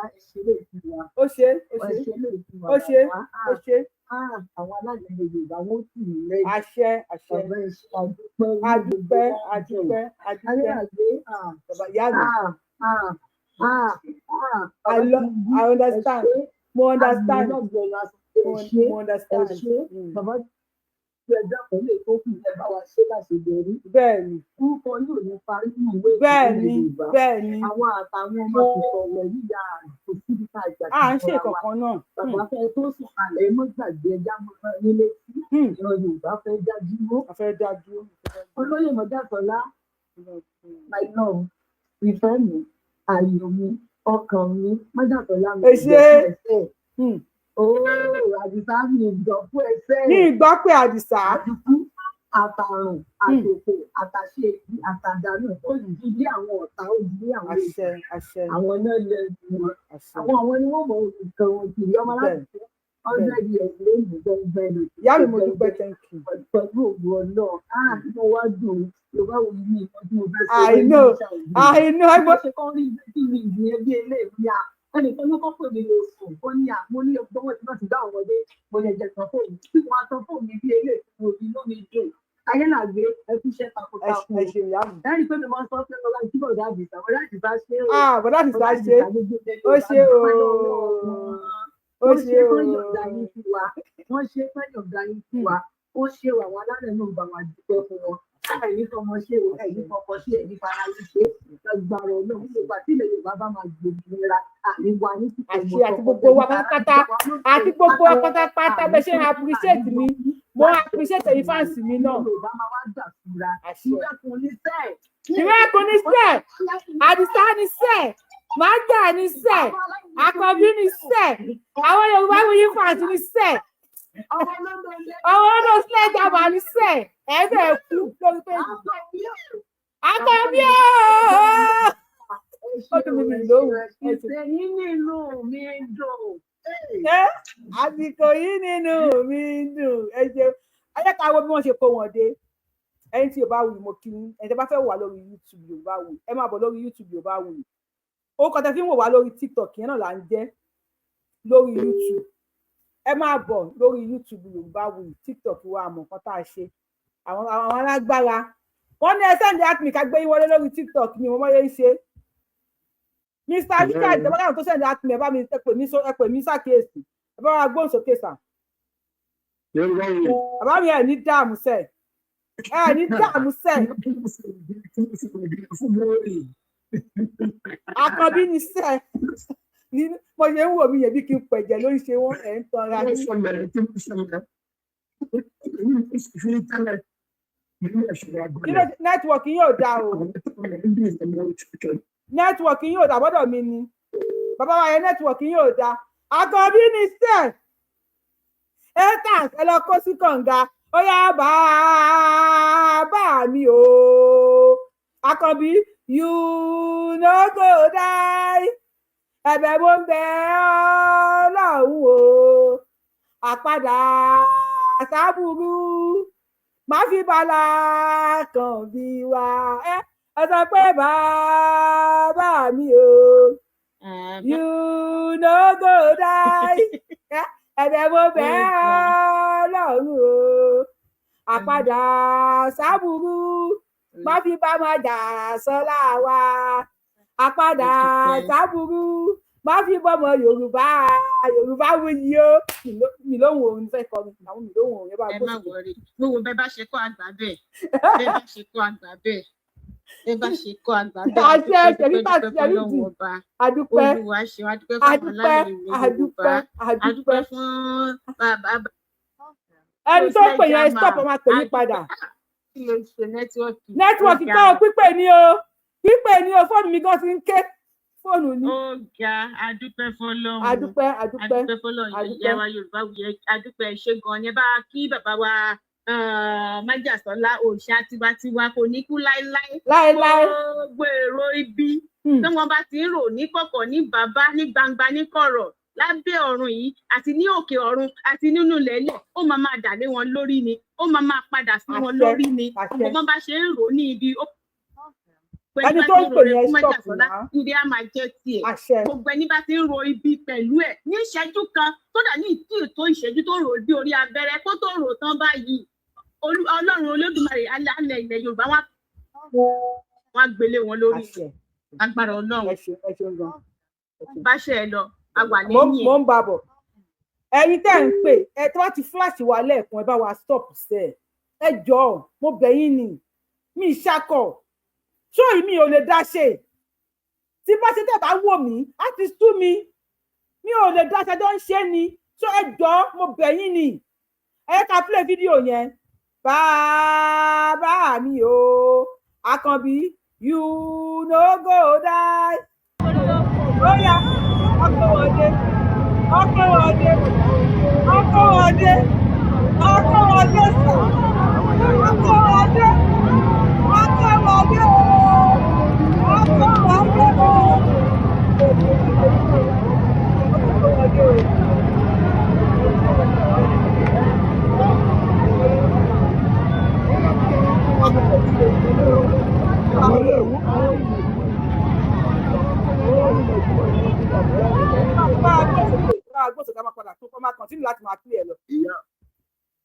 ó ṣe àwọn alágbègbè Yorùbá wọn sì lẹ́yìn àṣẹ adúpẹ́ ìyá mi I understand mo understand bàbá ẹjọ́ kan lè tó kù ẹ bá wa ṣe láti bẹ̀rù. Bẹ́ẹ̀ni. Orúkọ yóò ní parí nínú ìwé ìpínlẹ̀ bẹ́ẹ̀ni. Àwọn àtàwọn ọmọ tuntun ọ̀rọ̀ yíyá kò síbi ká ìgbà à ń ṣe kankan náà. Bàbá fẹ́ tó sùn kalẹ̀ ẹ mọ́ gbàgbé ẹja mọ́ nílé tí ìran Yorùbá fẹ́ dájú mọ́. Olóyè Mọ́jàsọ́lá my love ìfẹ́ mi ayọ̀ mi ọkàn mi Mọ́jàsọ́lá mi ìfẹ́ Àdìsá mi ìgbọ́pọ̀ ẹsẹ̀. Ní ìgbọ́pọ̀ Àdìsá. Àdìkú, àtàrùn, àtòkò, àtàṣe èdè, àtàdánù, ó sì jí bí àwọn ọ̀tá, ó jí bí àwọn èdè. Àwọn náà lè wọn. Àwọn ni wọ́n mọ̀ nǹkan wọn kì í ọmọ láti fẹ́. 100 years lónìí gbẹ́ngbẹ́ lò. Ìyá mi mo dúpẹ́ thank you. Pẹ̀lú ògùn ọlọ́ọ̀, mo wá dùn Yorùbá wo ní ìtọ́jú mo fẹ́ sọ. I know. Mo ṣe kọ́ rí bí mi ìgbìyànjú bí eléyìí ẹnìkan ló kọ́ pè mí lè sùn ó ní àmọ́ ní ọgbọ́n wọn tí wọ́n ti dá ọmọdé mo lè jẹ tán fóònù tí wọ́n á tán fóònù mi bí eléyìí tí mo rí lómi dùn ayélujáde ẹkúṣẹ́ takuntakun ẹ̀rí pé mi máa ń sọ pé ọlá tí bọ̀dá àbìsà ṣe ó ṣe wọ́n ṣe fẹ́yọ̀ ọ̀gá yín fún wa ó ṣe àwọn alálẹ̀ náà bá wa dúpẹ́ fún wọn ẹ̀yìn fọmọ ṣe ẹ̀yìn fọkọ ṣe ẹ̀yìn fara yín ṣe ẹgbàrọ̀ náà nígbà tí ilẹ̀ Yorùbá bá máa gbòmìnira àríwá ní ti àṣẹ àti gbogbo wa pátápátá bẹ ṣe ń appreciate mi mo appreciate ẹ̀yin fans mi náà. Yorùbá máa wá gbà fúra ìrẹ́kùn ní sẹ́ẹ̀. Àdìsá ní sẹ́ẹ̀ májà ní sẹ́ẹ̀ Àkànbí ní sẹ́ẹ̀ àwọn Yorùbá wuyì fans ní sẹ́ẹ̀ ọwọ́ ló sledgehammer ní sẹ́ẹ̀ ẹ̀ẹ́dẹ̀ kú lórí pé Àkànbí àsìkò yìí nínú mi dùn ẹ jẹun ẹ jẹ́ ká wo bí wọ́n ṣe kó wọn dé ẹni tí Yorùbá Wuyì mo kí ní ẹni tí bá fẹ́ wà lórí YouTube Yorùbá Wuyì ẹ máa bọ̀ lórí YouTube Yorùbá Wuyì orúkọ tẹ́ fi ń wò wá lórí TikTok yẹn náà là ń jẹ́ lórí YouTube ẹ máa bọ̀ lórí YouTube Yorùbá Wuyì TikTok wa àmọ́ nǹkan tá a ṣe àwọn alágbára wọ́n ní ẹ sẹ́ndì àtìmí ká gbé yín wọlé lórí TikTok ni mo mọ̀ yẹn ṣe Mr. Richard ìjọba láwọn tó sẹ́ndì àtìmí ẹ bá mi ẹ pè mí ṣàkíyèsí ẹ bá wa gbóhùn sókè sà bàbá mi ẹ ní dààmú sẹ Àkànbí ní sẹ mo ṣe ń wò mí yẹn bí kí n pẹ̀jẹ̀ ló ń ṣe wọ́n ẹ̀ ń tanra ní. Nẹ́tíwọ̀kì yóò dá o nẹ́tíwọ̀kì yóò dá bọ́dọ̀ mi ni bàbá wa yẹn nẹ́tíwọ̀kì yóò dá Àkànbí ní sẹ ẹ lọ kó sí kànga ó yá bàbá mi o Àkànbí you no go die ẹ̀bẹ̀ mo ń bẹ Ọlọ́run o àpadà sábúrú má fi bàlá kàn bí wa ẹ sọ pé bàbá mi o you no go die ẹ̀bẹ̀ mo ń bẹ Ọlọ́run o àpadà sábúrú má fi bá máa jà sọ́lá wa àpadà sábúrú má fi bọ́mọ Yorùbá Wuyì o mi lóhùn òun fẹ́ kọ mi àwọn mi lóhùn òun yẹn bá gbọ́. ẹ má wọrí gbogbo bẹ́ẹ̀ bá ṣe kọ́ àgbà bẹ́ẹ̀ àṣẹ ṣẹlítà ṣẹlítì adúpẹ́ Olúwa ṣe adúpẹ́ fún aláàbò Yorùbá adúpẹ́ fún bàbá. ẹni tó pè yẹn stop ọmọ pè mí padà. nẹ́tíwọ̀kì kọ́ pípè ní o fóònù mi gan ti ń ké fóònù ni. ó ga adúpẹ́ fọ́lọ́run adúpẹ́ fọ́lọ́run ìyá wa Yorùbá Wuyì adúpẹ́ ṣe gan ni bá kí bàbá wa Májàsọ́lá òòṣà tiwantiwa kò ní kú láéláé gbogbo èrò ibi tí wọ́n bá ti ń rò ní kọ̀kọ̀ ní bàbá ní gbangba ní kọ̀rọ̀ lábẹ́ ọ̀run yìí àti ní òkè ọ̀run àti nínú lẹ́lẹ̀ ó máa dà lé wọn lórí ni ó máa padà sí wọn lórí ni gbogbo bá ṣe ń rò ní ibi ẹni tó ń pè yẹn stop náà ìdí á máa jẹ́ tiẹ̀ àṣẹ gbogbo ẹni bá ti ń ro ibi pẹ̀lú ẹ̀ ní ìṣẹ́jú kan tó dà ní ìtí ètò ìṣẹ́jú tó rò dé orí abẹ́rẹ́ kó tó rò tán báyìí Ọlọ́run Olódùmarè alẹ́ ilẹ̀ Yorùbá wá gbélé wọn lórí agbára Ọlọ́run báṣẹ ẹ lọ a wà lẹ́yìn mo ń bá bọ̀ ẹ̀yin tẹ́ ń pè ẹ tó bá ti flash wà lẹ́ẹ̀kan ẹ bá wa stop sẹ ẹ jọ̀ọ́ mo bẹ̀ yín ni mi ṣakọ ṣóyí mi ò lè dá ṣe tí bá ṣe tẹ́ bá wò mí á ti sú mi mi ò lè dá ṣe tó ń ṣe ni ṣó ẹ jọ̀ọ́ mo bẹ̀ yín ni ẹ ká play fídíò yẹn bàbá mi o Àkànbí you no go die ó yá ọkọ wọdé sọ ọkọ wọdé ọkọ wọdé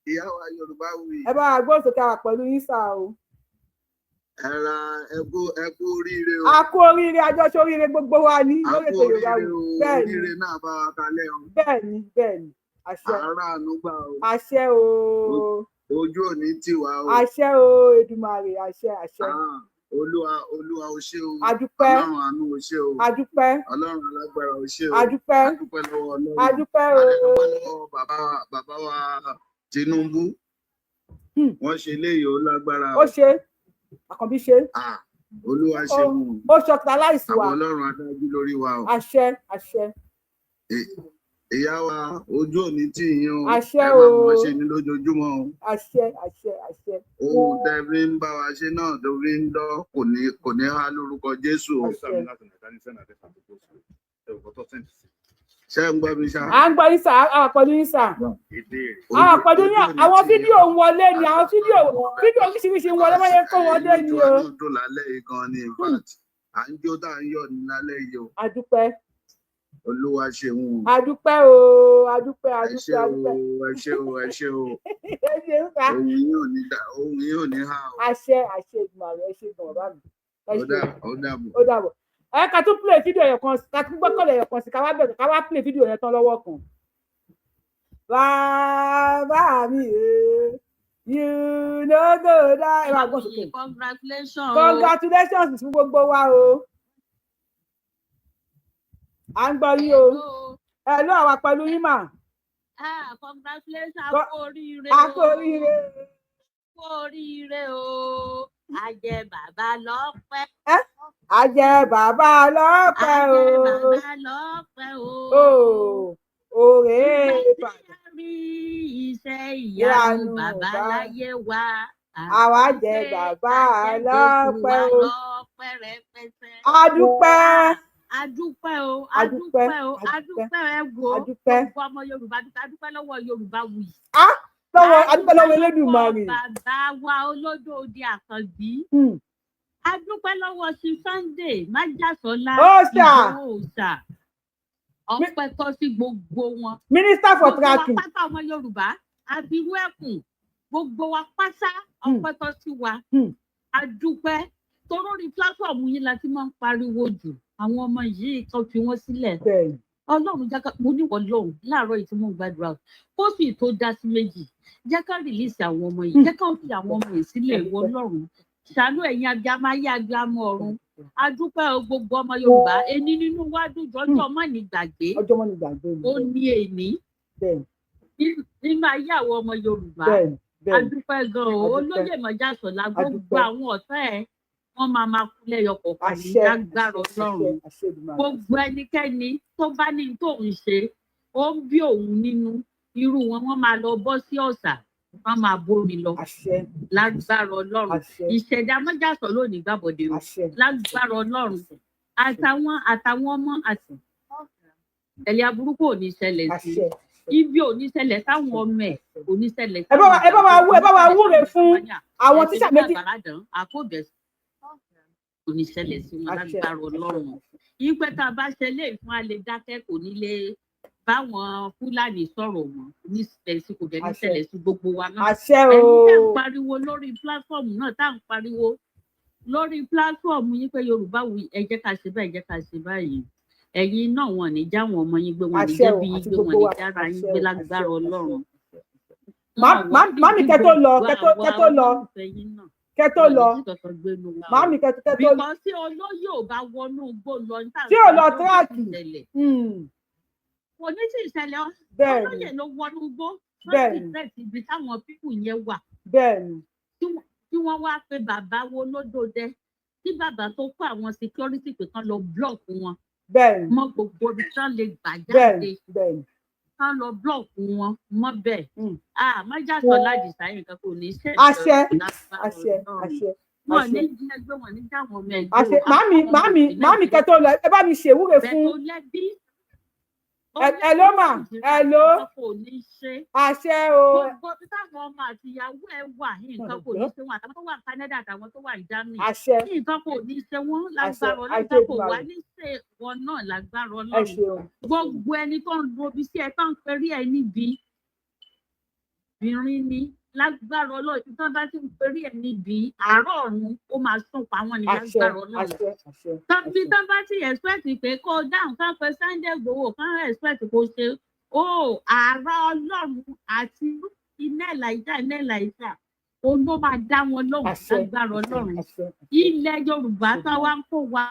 ìyá wa Yorùbá wuyì. ẹ bá gbọ́ sókè wà pẹ̀lú yín sá o. ẹkú oríire o. a kú oríire àjọṣe oríire gbogbo wa ní lórí ètò Yorùbá wuyì. bẹ́ẹ̀ni oríire náà bá wa kalẹ̀ o. bẹ́ẹ̀ni àṣẹ. àárọ̀ ànúgbà o. àṣẹ o. ojú òní tiwa o. àṣẹ o Èdùmàrè àṣẹ. Olúwa o ṣé o. Adúpẹ́. Ọlọ́run àánú o ṣé o. Adúpẹ́. Ọlọ́run alágbára o ṣé o. Adúpẹ́. Adúpẹ́ lọ́wọ́ Ọlọ́run. Adúpẹ́ o. Adúpẹ́ lọ́wọ́ bàbá wa Tinubu. Wọ́n ṣe léyìí ó lágbára o. Ó ṣe Àkànbí ṣe. Olúwa ṣe mú. Ó ṣọkìtà láìsí wa. Àwọn Ọlọ́run adájú lórí wa o. Àṣẹ. Ìyá wa ojú òní tí yín o. Àṣẹ o. Ẹ máa mọ̀ ṣe ní lójoojúmọ́ o. Àṣẹ. Ohun tẹ́bí ń bá wa ṣe náà tó fi ń dọ́ kò ní há lórúkọ Jésù o. Ṣé ń gbọ́ mi ṣá? À ń gbọ́ yín sà, àwọn àpọ̀jù yín sà. Àwọn àpọ̀jù yín àwọn fídíò ń wọlé ni àwọn fídíò oríṣiríṣi ń wọlé wọ́n yẹ kó wọlé ni o. Ìjọba náà dùn lálẹ́ yìí gan ni in fact à ń jó tá à ń yọ̀ ní lálẹ́ yìí o. Adúpẹ́. Olúwa ṣeun. Adúpẹ́ o. Ẹ ṣé o. Ohun yìí ò ní há o. Àṣẹ Èdùmàrè ẹ ṣé gan bàbá mi. Ó dàbọ̀. Ẹ ká tún play fídíò yẹn kan ká tún gbọ́kànlẹ̀ yẹn kan sí ká wá play fídíò yẹn tán lọ́wọ́ kan. Bàbá mi you no go die. Ẹ máa gbọ́ sókè. Congratulations fún gbogbo wa o. À ń gbọ́ yín o. Ẹ ló àwa pẹ̀lú yín mà. Congratulations kú oríire o. Kú oríire. Kú oríire o. Àjẹ bàbá lọ́pẹ́. Àjẹ bàbá lọ́pẹ́ o. Àjẹ bàbá lọ́pẹ́ o. Òré bàbá. Rí iṣẹ́ ìyanu bàbá láyé wa. Àwa jẹ bàbá lọ́pẹ́ o. Adúpẹ́. Adúpẹ́ o. Ẹ wo gbogbo ọmọ Yorùbá adúpẹ́ lọ́wọ́ Yorùbá wuyì. Adúpẹ́ lọ́wọ́ Elédùmarè. Bàbá wa Olódòdé Àkànbí. Adúpẹ́ lọ́wọ́ sí Sunday Májàsọ́lá Ìgbòho ọ̀sà. Ọpẹ́ tọ́ sí gbogbo wọn. Minister for tracking. Gbogbo wa pátá ọmọ Yorùbá àti irú ẹkùn gbogbo wa pátá ọpẹ́ tọ́ sí wa. Adúpẹ́ torórí pílátífọ̀mù yìí la ti máa ń pariwo jù àwọn ọmọ yìí kan fi wọ́n sílẹ̀. Ọlọ́run jẹ́ ká mo níwọ̀ lọ́hùn láàárọ̀ yìí tí mo ń gbàdúrà kó sì tó dá sí méjì jẹ́ ká rìlíìsì àwọn ọmọ yìí jẹ́ ká fi àwọn ọmọ yìí sílẹ̀ ìwọ Ọlọ́run ṣàánú ẹ̀yin abiyamọ ayé abiyamọ ọ̀run. Adúpẹ́ gbogbo ọmọ Yorùbá ẹni nínú wa dùn jọjọ́ mọ́ ní gbàgbé ó ní èní nínú ayé àwọn ọmọ Yorùbá. Adúpẹ́ gan-an olóyè Májàsọ́lá gbogbo àwọn ọ̀tá ẹ̀ wọ́n máa kú lẹ́yọ kọ̀ọ̀kan ní lágbára Ọlọ́run. Gbogbo ẹnikẹ́ni tó bá ní tóun ṣe ó ń bí òun nínú irú wọn máa lọ bọ́ sí ọ̀sà wọ́n máa bómi lọ lágbára Ọlọ́run. Ìṣẹ̀dá Májàsọ́ lónìí gbàbọ̀dé o lágbára Ọlọ́run. Àtàwọn ọmọ àti tẹ̀lé aburúkú ò ní ṣẹlẹ̀ sí ibi ò ní ṣẹlẹ̀ táwọn ọmọ ẹ̀ ò ní ṣẹlẹ̀ sí. ẹ bá wa wúre fún àwọn tíṣà méjì. kò ní ṣẹlẹ̀ sí wọn lágbára Ọlọ́run yín pé tá a bá ṣe lè fún alẹ́ dákẹ́ kò ní lè báwọn Fúlàní sọ̀rọ̀ wọn ní ṣẹlẹ̀ sí kò dẹ̀ ní ṣẹlẹ̀ sí gbogbo wa náà ẹni tẹ́ ń pariwo lórí pílátífọ̀mù náà tá à ń pariwo lórí pílátífọ̀mù yín pé Yorùbá wí ẹ jẹ́ ká ṣe báyìí ẹ jẹ́ ká ṣe báyìí ẹ̀yin náà wọn ní já wọn ọmọ yín gbé wọn ní jẹ́bi yín gbé wọn ní jára yín gbé lágbára Ọlọ́run. Màmí kẹ́tó lọ màmí kẹ́tó lọ. bìkọ́ tí olóyè ò bá wọnú igbó lọ ní tí ò lọ tíráàkì kò ní sí ìṣẹ̀lẹ̀ olóyè ló wọnú igbó lọ́sì ibi táwọn pípù yẹn wà tí wọ́n wá pé bàbá wo lódòdẹ tí bàbá tó kó àwọn security pé kán lọ blọọkù wọn mọ gbogbo ibi tán lè gbà jáde kán lọ blọọkù wọn mọ bẹ́ẹ̀ májà sọ láti sáyẹn kan kò ní í ṣẹlẹ̀ àṣẹ wọn ní ẹgbẹ́ wọn ní jáwọn ọmọ ẹgbẹ́ àṣẹ màmí kẹ́tó lọ ẹ bá mi ṣèwúre fún hello ma hello àṣẹ o. gbogbo táwọn ọmọ àti ìyàwó ẹ wà nǹkan kò ní ṣe wọn àtàwọn tó wà Canada àtàwọn tó wà Germany nǹkan kò ní ṣe wọn lágbára Ọlọ́run kò wá ní ṣe wọn náà lágbára Ọlọ́run gbogbo ẹni tó ń lo ibi sí ẹ tó ń perí ẹ níbi ìrìn ni lágbára Ọlọ́run tí wọ́n bá ti ń perí ẹ níbi àárọ̀ ọ̀run ó máa sún pa wọ́n ní lágbára Ọlọ́run tàbí tó bá ti expect pé kó dáhùn ká fẹ́ Sunday Igboho ká expect kó ṣe àárọ̀ Ọlọ́run àti iná Elijah òun ló máa dá wọn lóhùn lágbára Ọlọ́run ilẹ̀ Yorùbá tá wá ń kó wa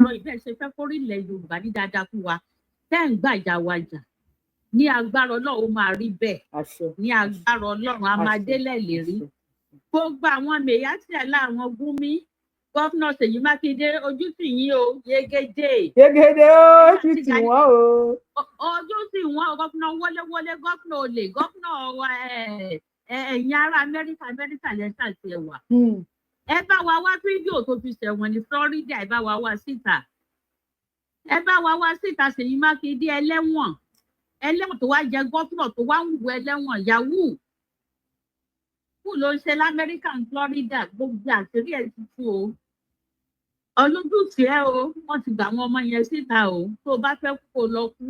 lọ ìbẹ́ ṣe fẹ́ kórí ilẹ̀ Yorùbá ní dáadáa fún wa tẹ́ ń gbàjà wájà ní agbára Ọlọ́run ó máa rí bẹ́ẹ̀ ní agbára Ọlọ́run a máa délẹ̀ lè rí gbogbo àwọn mèyàtì aláwọn Gúnmi gọ́fúnà Ṣèyí Mákindé ojú tì yín o yegede ojú tì wọ́n o ojú tì wọ́n o gọ́fúnà wọléwọlé gọ́fúnà olè gọ́fúnà ẹ̀yìn ará Amẹ́ríkà lẹ́sà ti ẹ̀wà ẹ bá wa wá fídíò tó fi ṣẹ̀wọ̀n ní Florida ẹ bá wa wá síta Ṣèyí Mákindé ẹlẹ́wọ̀n tó wá jẹ gọ́fúnà tó wá ń wù ẹlẹ́wọ̀n yahoo kù ló ń ṣe l'Amẹ́ríkà ní Florida gbogbo àṣírí ẹ̀ ti tú o olójútì ẹ o wọ́n ti gbà àwọn ọmọ yẹn síta o tó bá fẹ́ kó lọ kú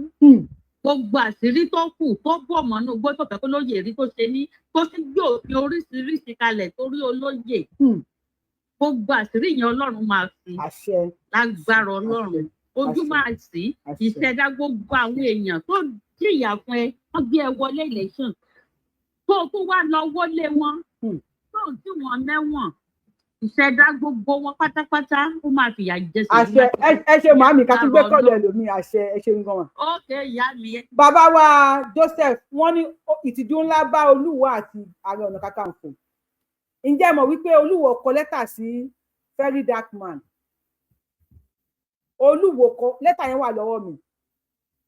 gbogbo àṣírí tó kù tó bọ̀ mọ́nú gbọ́ tó fẹ́ kó lóye rí tó ṣe ní tó ti gbé òfin oríṣiríṣi kalẹ̀ torí olóye gbogbo àṣírí yẹn Ọlọ́run máa fi lágbára Ọlọ́run ojú máa sí ìṣẹ̀dá gbogbo àwọn èèyàn tó jìyà fún ẹ wọ́n gbé ẹ wọlé election tó tún wá lọ wọlé wọn tó tí wọ́n mẹ́wọ̀n ìṣẹ̀dá gbogbo wọn pátápátá ó máa fìyà jẹ sí. àṣẹ ẹ ṣe màmí ká tún gbé kọ́lẹ̀ lómi àṣẹ ẹ ṣe ń gan wa. ókè ìyá mi. bàbá wa Joseph wọ́n ní ìtìjú ńlá bá Olúwo àti Ààrẹ Ọ̀nà Kakanfò ǹjẹ́ mọ̀ wípé Olúwo kọ lẹ́tà sí Very Dark Man Olúwo kọ lẹ́tà yẹn wà lọ́wọ́ mi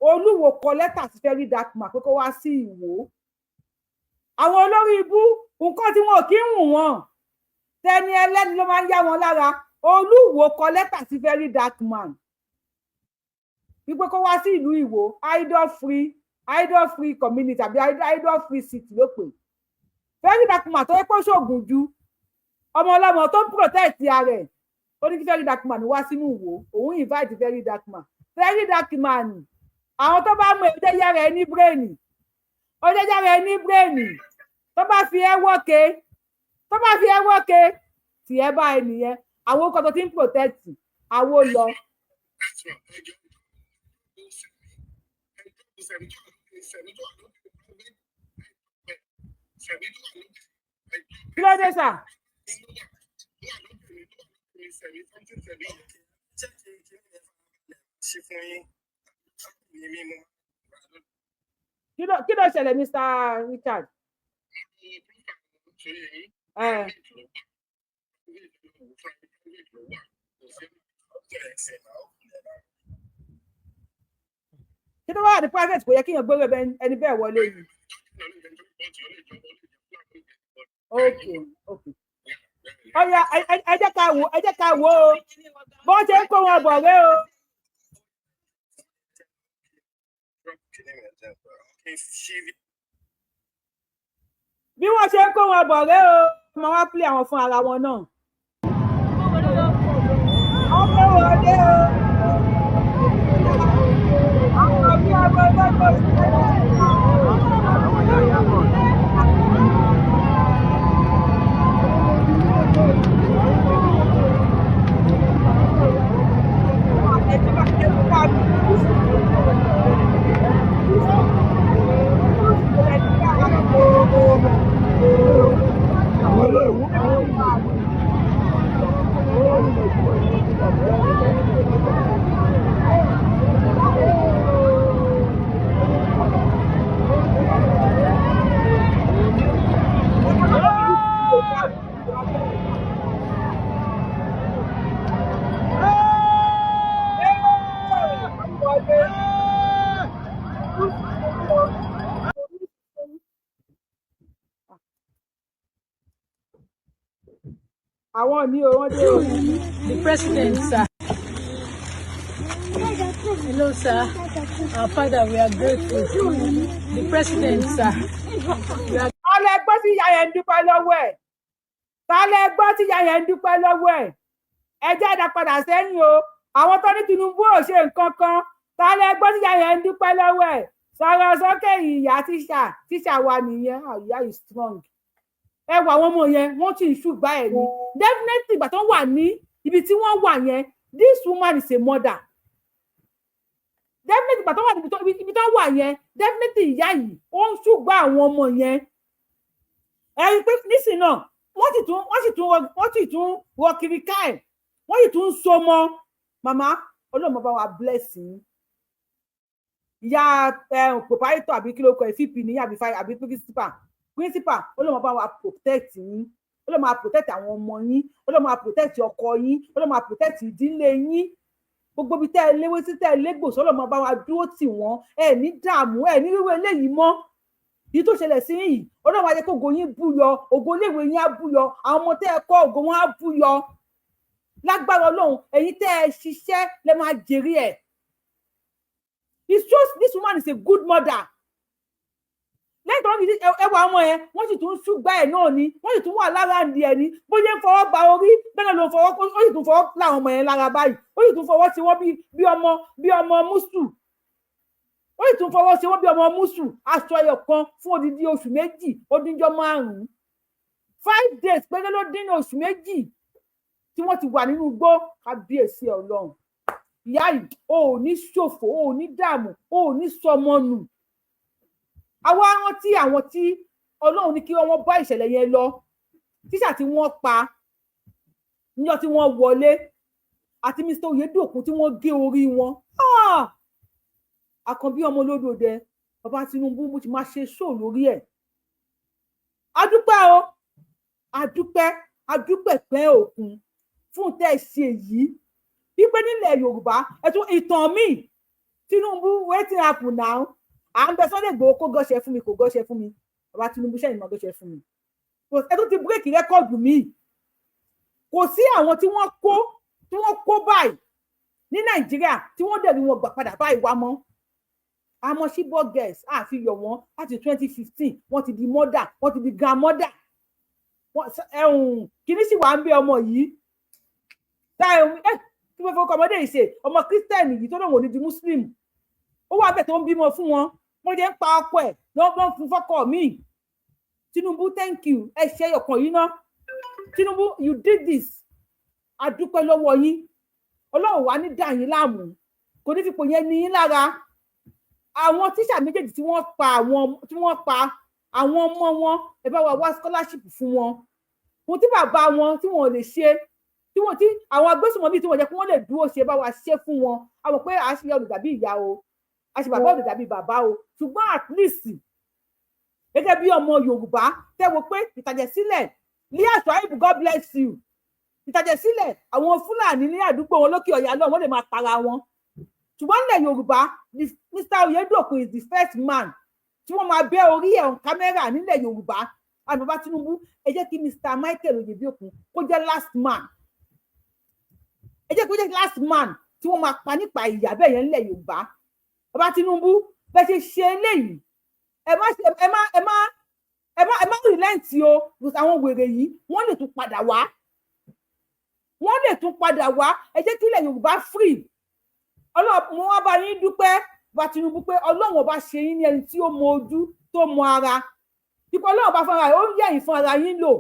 Olúwo kọ lẹ́tà sí Very Dark Man pé kó wá sí Ìwó àwọn olórí ibú nǹkan tí wọn kì í wù wọn tẹni ẹlẹ́ni ló máa ń yá wọn lára Olúwo kọ lẹ́tà sí Very Dark Man wípé kó wá sí ìlú Ìwó idol free community àbí idol free city ló pè Very Dark Man tó yẹ pé ṣoògùn ju ọmọ ọlọ́mọ tó ń protect ara ẹ̀ ó ní kí Very Dark Man wá sínú Ìwó òun invite Very Dark Man àwọn tó bá mú ẹjẹjára ẹ ní bírèènì tó bá fi ẹ wọ́ọ̀kẹ́ tí ẹ bá ẹ nìyẹn àwọn ọkọ̀ tó ti ń protect àwo lọ. kí ló dé sà. kí ló ṣẹlẹ̀ Mr. Richard. kí ló wà ní private kò yẹ kí èèyàn gbé ẹni bẹ́ẹ̀ wọlé yìí. ok ọ̀yà ẹ jẹ́ ká wò ó bó ṣe ń kó wọn bọ̀ rẹ́ o. bí wọ́n ṣe ń kó wọn bọ̀ rẹ́ o máa wá pílẹ̀ àwọn fún ara wọn náà. wọlé o. Àwọn bí ọmọ lọ́gbọ̀n ìṣẹ́lẹ̀. Àwọn ní o, wọ́n dé o. The president, sir. Hello, sir. Our father, we are grateful. The president, sir. Tálẹ̀ gbọ́ tí ìyá yẹn ń dúpẹ́ lọ́wọ́ ẹ̀. Tálẹ̀ gbọ́ tí ìyá yẹn ń dúpẹ́ lọ́wọ́ ẹ̀. Ẹ jẹ́ ẹ̀dá padà sẹ́yìn o. Àwọn tó ní Tinubu ò ṣe nǹkan kan. Tálẹ̀ gbọ́ tí ìyá yẹn ń dúpẹ́ lọ́wọ́ ẹ̀. Sọ̀rọ̀ sókè ìyá tíṣà wa nìyẹn. Ìyá is strong. Ẹ wà àwọn ọmọ yẹn, wọ́n ti ṣùgbọ́n ẹ̀ ní. Definitely ìgbà tó wà ní ibi tí wọ́n wà yẹn, this woman is a mother. Definitely ìgbà tó wà ibi tó wà yẹn, definitely ìyá yìí ó ń ṣùgbọ́n àwọn ọmọ yẹn. Ẹ rí i pé nísìnyí náà wọ́n sì tún wọ kiri ká ẹ̀, wọ́n sì tún so mọ́ màmá Ọlọ́run bá wa bless yín. Ìyá proprietor àbí kí ló kọ ẹ̀ fp ní àbí principal Ọlọ́run bá wa protect yín, Ọlọ́run máa protect àwọn ọmọ yín, Ọlọ́run máa protect ọkọ yín, Ọlọ́run máa protect ìdílé yín. Gbogbo ibi tẹ́ ẹ léwé sí tẹ́ ẹ légbòsí Ọlọ́run bá wa dúró tì wọ́n, ẹ ní dààmú, ẹ ní wíwé eléyìí mọ́. Yìí tó ṣẹlẹ̀ sí yìí Ọlọ́run máa jẹ́ kó ògo yín búyọ, ògo iléèwé yín á búyọ, àwọn ọmọ tẹ́ ẹ kọ́ ògo wọn á búyọ. Lágbára Ọlọ́run ẹ̀yin tẹ́ ẹ ṣiṣẹ́ lẹ máa jèrè ẹ̀. It's just this woman is a good mother. Lẹ́yìn tó ń fi ẹwà ọmọ yẹn wọ́n sì tún ṣùgbọ́n ẹ̀ náà ni, wọ́n sì tún wà lára ǹdí ẹ̀ ní, bóyá ń fọwọ́ gba orí bẹ́ẹ̀ ló fọwọ́, ó sì tún fọwọ́ láwọn ọmọ yẹn lára báyìí, ó sì tún fọwọ́ sí wọ́n bí ọmọ mùsù, ó sì tún fọwọ́ sí wọ́n bí ọmọ mùsù, aṣọ ẹyọ kan fún odidi oṣù méjì ó díjọ́ 5 days péré ló dín ní oṣù méjì tí wọ́n ti wà nínú igbó. Kábíyèsí Ọlọ́run. Ìyá yìí ò ní ṣòfò, ò ní dààmú, ò ní sọmọ nù. Àwa rántí àwọn tí Ọlọ́run ní kí wọ́n bá ìṣẹ̀lẹ̀ yẹn lọ, tíṣà tí wọ́n pa níjọ́ tí wọ́n wọlé àti Mr. Oyedokun tí wọ́n gé orí wọn. Àkànbí ọmọ olódòdẹ bàbá Tinubu mo ti máa ṣe ṣó lórí ẹ̀. Adúpẹ́ o, adúpẹ́ pẹ́ òkun fún tẹ́ ẹ ṣe yìí. Wípé nílẹ̀ Yorùbá ẹ̀tún ìtàn míì Tinubu wetin happen now? À ń bẹ Sunday Igboho kó gọ́ṣẹ́ fún mi, kò gọ́ṣẹ́ fún mi. Bàbá Tinubu ṣẹ́yìn máa gọ́ṣẹ́ fún mi. Ẹ tún ti bírèkì rẹ́kọ̀dù mi. Kò sí àwọn tí wọ́n kó báyìí ní Nàìjíríà tí wọ́n dẹ̀ ní wọn gbà padà báyìí wá mọ́. Àmọ́ Chibok girls àfihàn wọn láti 2015 wọ́n ti di mother, wọ́n ti di grandmother. Kìíní sì wà ń bí ọmọ yìí. Tí wọ́n fọkàn ọmọdé yìí ṣe ọmọ Kírísítẹ́nì yìí tó lóun ò ní di Muslim. Ó wà bẹ́ẹ̀ tó ń bímọ fún wọn. Wọ́n jẹ́ ń pa ọkọ ẹ̀ lọ́gbọ́n fún fọ́kọ mi. Tinubu thank you, ẹ ṣe ọkàn yìí ná. Tinubu you did this. A dúpẹ́ lọ́wọ́ yín. Ọlọ́run wà ní dà yín láàmú. Kò ní fipò yẹn ní yín lára. Àwọn tíṣà méjèèjì tí wọ́n pa àwọn ọmọ wọn, ẹ bá wa wá scholarship fún wọn. Ohun tí bàbá wọn tí wọn ò lè ṣe, tí àwọn agbésùnmọ̀mí tí wọ́n jẹ́ kí wọ́n lè dúró ṣe bá wa ṣe fún wọn. A mọ̀ pé a ṣe olùdàbí ìyá o, a ṣe bàbá olùdàbí bàbá o, ṣùgbọ́n at least gẹ́gẹ́ bí ọmọ Yorùbá tẹ́wọ́ pé ìtàjẹ̀sílẹ̀ ní Asiri, God bless you. Ìtàjẹ̀sílẹ̀ àwọn Fúlàní ní àdúgbò wọn lókè Ọ̀yà lọ́wọ́ wọ́n lè máa para wọn. Ṣùgbọ́n nílẹ̀ Yorùbá Mr. Oyedokun is the first man tí wọ́n máa bẹ́ orí ẹ̀ on camera nílẹ̀ Yorùbá. Àti bàbá Tinubu ẹ jẹ́ kí Mr. Michael Oyedokun kó jẹ́ last man. Ẹ jẹ́ kó jẹ́ last man tí wọ́n máa pa nípa ìyà bẹ́ẹ̀ yẹn nílẹ̀ Yorùbá. Bàbá Tinubu bẹ́ẹ̀ ṣe ṣe eléyìí ẹ má relent o, àwọn wèrè yìí wọ́n lè tún padà wá. wọ́n lè tún padà wá ẹ jẹ́ kí ilẹ̀ Yorùbá free Ọlọ́run mo wá bá yín dúpẹ́ bá Tinubu pé Ọlọ́run ọba ṣe yín ní ẹni tí ó mọ ojú tó mọ ara ipò Ọlọ́run ọba fúnra rẹ̀ ó ń yẹ̀yìn fún ara yín lò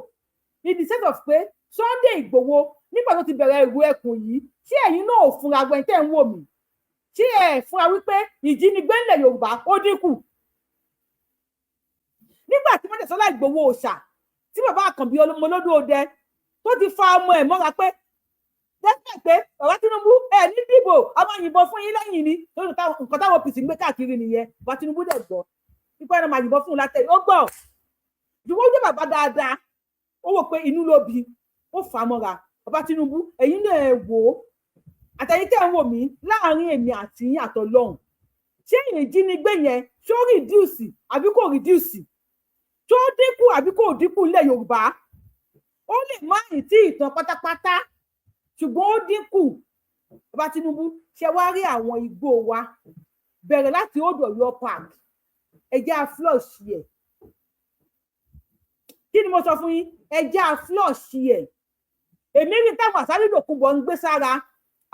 in the sense of pé Sunday Igboho nígbà tó ti bẹ̀rẹ̀ ìwé ẹkùn yìí tí ẹ̀yin náà ò fúnra gbẹ̀ tẹ́ ń wò mí tí ẹ̀ fúnra wípé ìjínigbé ńlẹ̀ Yorùbá ó dínkù nígbà tí wọ́n tẹ̀sọ́lá Ìgbòho òòṣà tí bàbá Àkànbí ọmọlódún ọdẹ tó ti fa ọmọ ẹ̀ mọ́ra pé dẹ́sẹ̀ pé bàbá Tinubu ẹ̀ ní dìbò ọmọ yìnbọn fún yín lẹ́yìn ni lórí nǹkan táwọn OPC ń gbé káàkiri nìyẹn bàbá Tinubu dẹ̀ gbọ́ pípẹ́ ẹ̀rọ máa yìnbọn fún un látẹ̀ ó gbọ́ ìdúró jẹ́ bàbá dáadáa ó wò pé inú ló bí ó fà á mọ́ra bàbá Tinubu ẹ̀yin náà ẹ̀ wò ó àtẹ̀yìn tẹ̀ ń wò mí láàrin èmi àti yín àtọlọ́hun ṣé ìjínigbé yẹn ṣó rìdíùsì àbí kò rìdíùsì tó dínkù àbí kò dínkù ilẹ̀ Yorùbá ó lè má ì tí ìtàn pátápátá ṣùgbọ́n ó dínkù bàbá Tinubu ṣe wá rí àwọn igbó wa bẹ̀rẹ̀ láti odò Ọ̀yọ́ park ẹjẹ́ flush ẹ̀ kí ni mo sọ fún yín ẹjẹ́ flush ẹ̀ èmi rí táwọn Asiri Dòkunbọ̀ ń gbé sára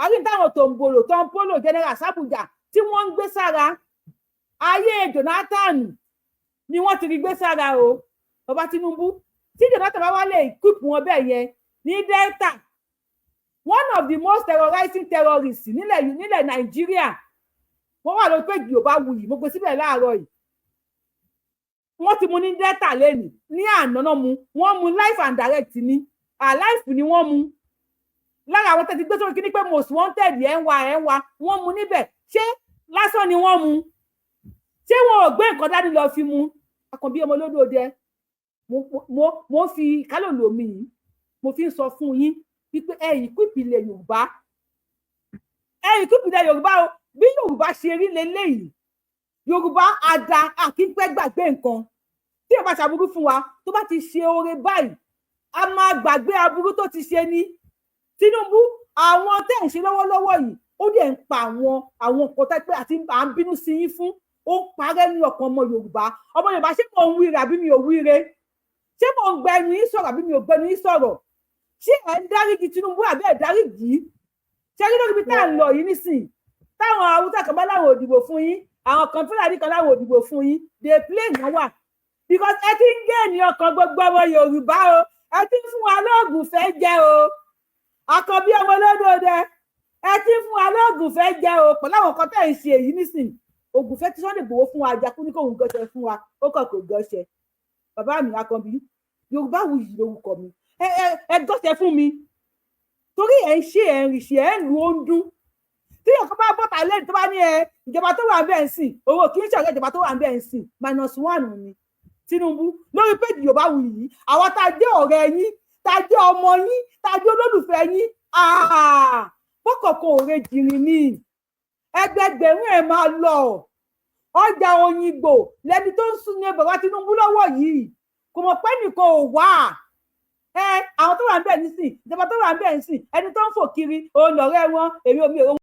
àrí táwọn Tòǹbòlò tó ń polo general sàbújà tí wọ́n ń gbé sára ayé Jonathan ni wọ́n ti rí gbé sára o bàbá Tinubu tí Jonathan bá wá lè equip wọn bẹ́ẹ̀ yẹn ní Delta one of the most terrorizing terrorists nílẹ̀ Nàìjíríà wọ́n wà lórí péjì Yorùbá Wuyì mo gbé síbẹ̀ láàárọ̀ yìí wọ́n ti mú ní Delta lẹ́nu ní àná náà wọ́n mú life and direct ní life ni wọ́n mú lára àwọn tẹ́tí gbé sórí kí ní pé most wanted ẹ̀ ń wa wọ́n mú níbẹ̀ ṣé lásán ni wọ́n mú ṣé wọn ò gbé nǹkan dání lọ fi mú Àkànbí ọmọlódò dẹ mo fi kálòlò mi yìí mo fi ń sọ fún yín wípé ẹ̀yin kúpìlẹ̀ Yorùbá o bí Yorùbá ṣe rí leléyìí Yorùbá àdá àkínpẹ́ gbàgbé nǹkan tí ẹ bá ṣàbúrú fún wa tó bá ti ṣe oore báyìí a máa gbàgbé aburú tó ti ṣe ní Tinubu àwọn tẹ́ ń ṣe lọ́wọ́lọ́wọ́ yìí ó dẹ̀ ń pa àwọn nǹkan tẹ́ pé àti à ń bínú sí yín fún ó ń parẹ́ ní ọkàn ọmọ Yorùbá ṣé mò ń wíire àbí mi ò wíire ṣé mò ń gbẹnu yín sọ̀rọ̀ àbí mi ò gbẹnu yín sọ̀rọ̀ ṣé ẹ̀ ń dáríjì Tinubu àbí ẹ̀ dáríjì ṣé kí ló fi tá à ń lọ yìí nísìn táwọn Haúsá kan bá láwọn òdìbò fún yín àwọn kan Fúlàní kan láwọn òdìbò fún yín dey play náà wà because ẹ ti ń gé ní ọkàn gbogbo ọmọ Yorùbá o ẹ ti ń fún wa lóògùn fẹ́ jẹ o Àkànbí ọmọlódò dẹ ẹ ti ń fún wa lóògùn fẹ́ jẹ o pẹ̀lú àwọn kan tẹ̀ ń ṣe èyí nísìn ògùn fẹ́ tí Sunday Igboho fún wa ajakú ní kóhun gọ́ṣẹ́ fún wa ó kàn kò gọ́ṣẹ́ bàbá mi Àkànbí Yorùbá Wuyì lórúkọ mi ẹ gọ́ṣẹ́ fún mi torí ẹ̀ ń ṣe ẹ̀ ń rìṣẹ́ ẹ̀ ń lu ó ń dún tí ọkọ̀ bá bọ́ta lẹ́yìn tó bá ní ìjọba tó wà bẹ́ẹ̀ ń sìn owó kì í ṣọ̀rọ̀ ìjọba tó wà bẹ́ẹ̀ ń sìn -1 ni Tinubu lórí péjì Yorùbá Wuyì yìí àwọn tá a jẹ́ ọ̀rẹ́ yín tá a jẹ́ ọmọ yín tá a jẹ́ olólùfẹ́ yín fọ́kọ̀kọ̀ òre jìnnì ni ẹgbẹgbẹ̀rún ẹ̀ máa lọ ọjà Òyìngbò lẹni tó ń sún ní bàbá Tinubu lọ́wọ́ yìí kò mọ̀ pé nìkan ò wá àwọn tó wà ń bẹ̀ nísìn ìjọba tó wà ń bẹ̀ nísìn ẹni tó ń fò kiri òun lọ̀rẹ́ wọn èmi ò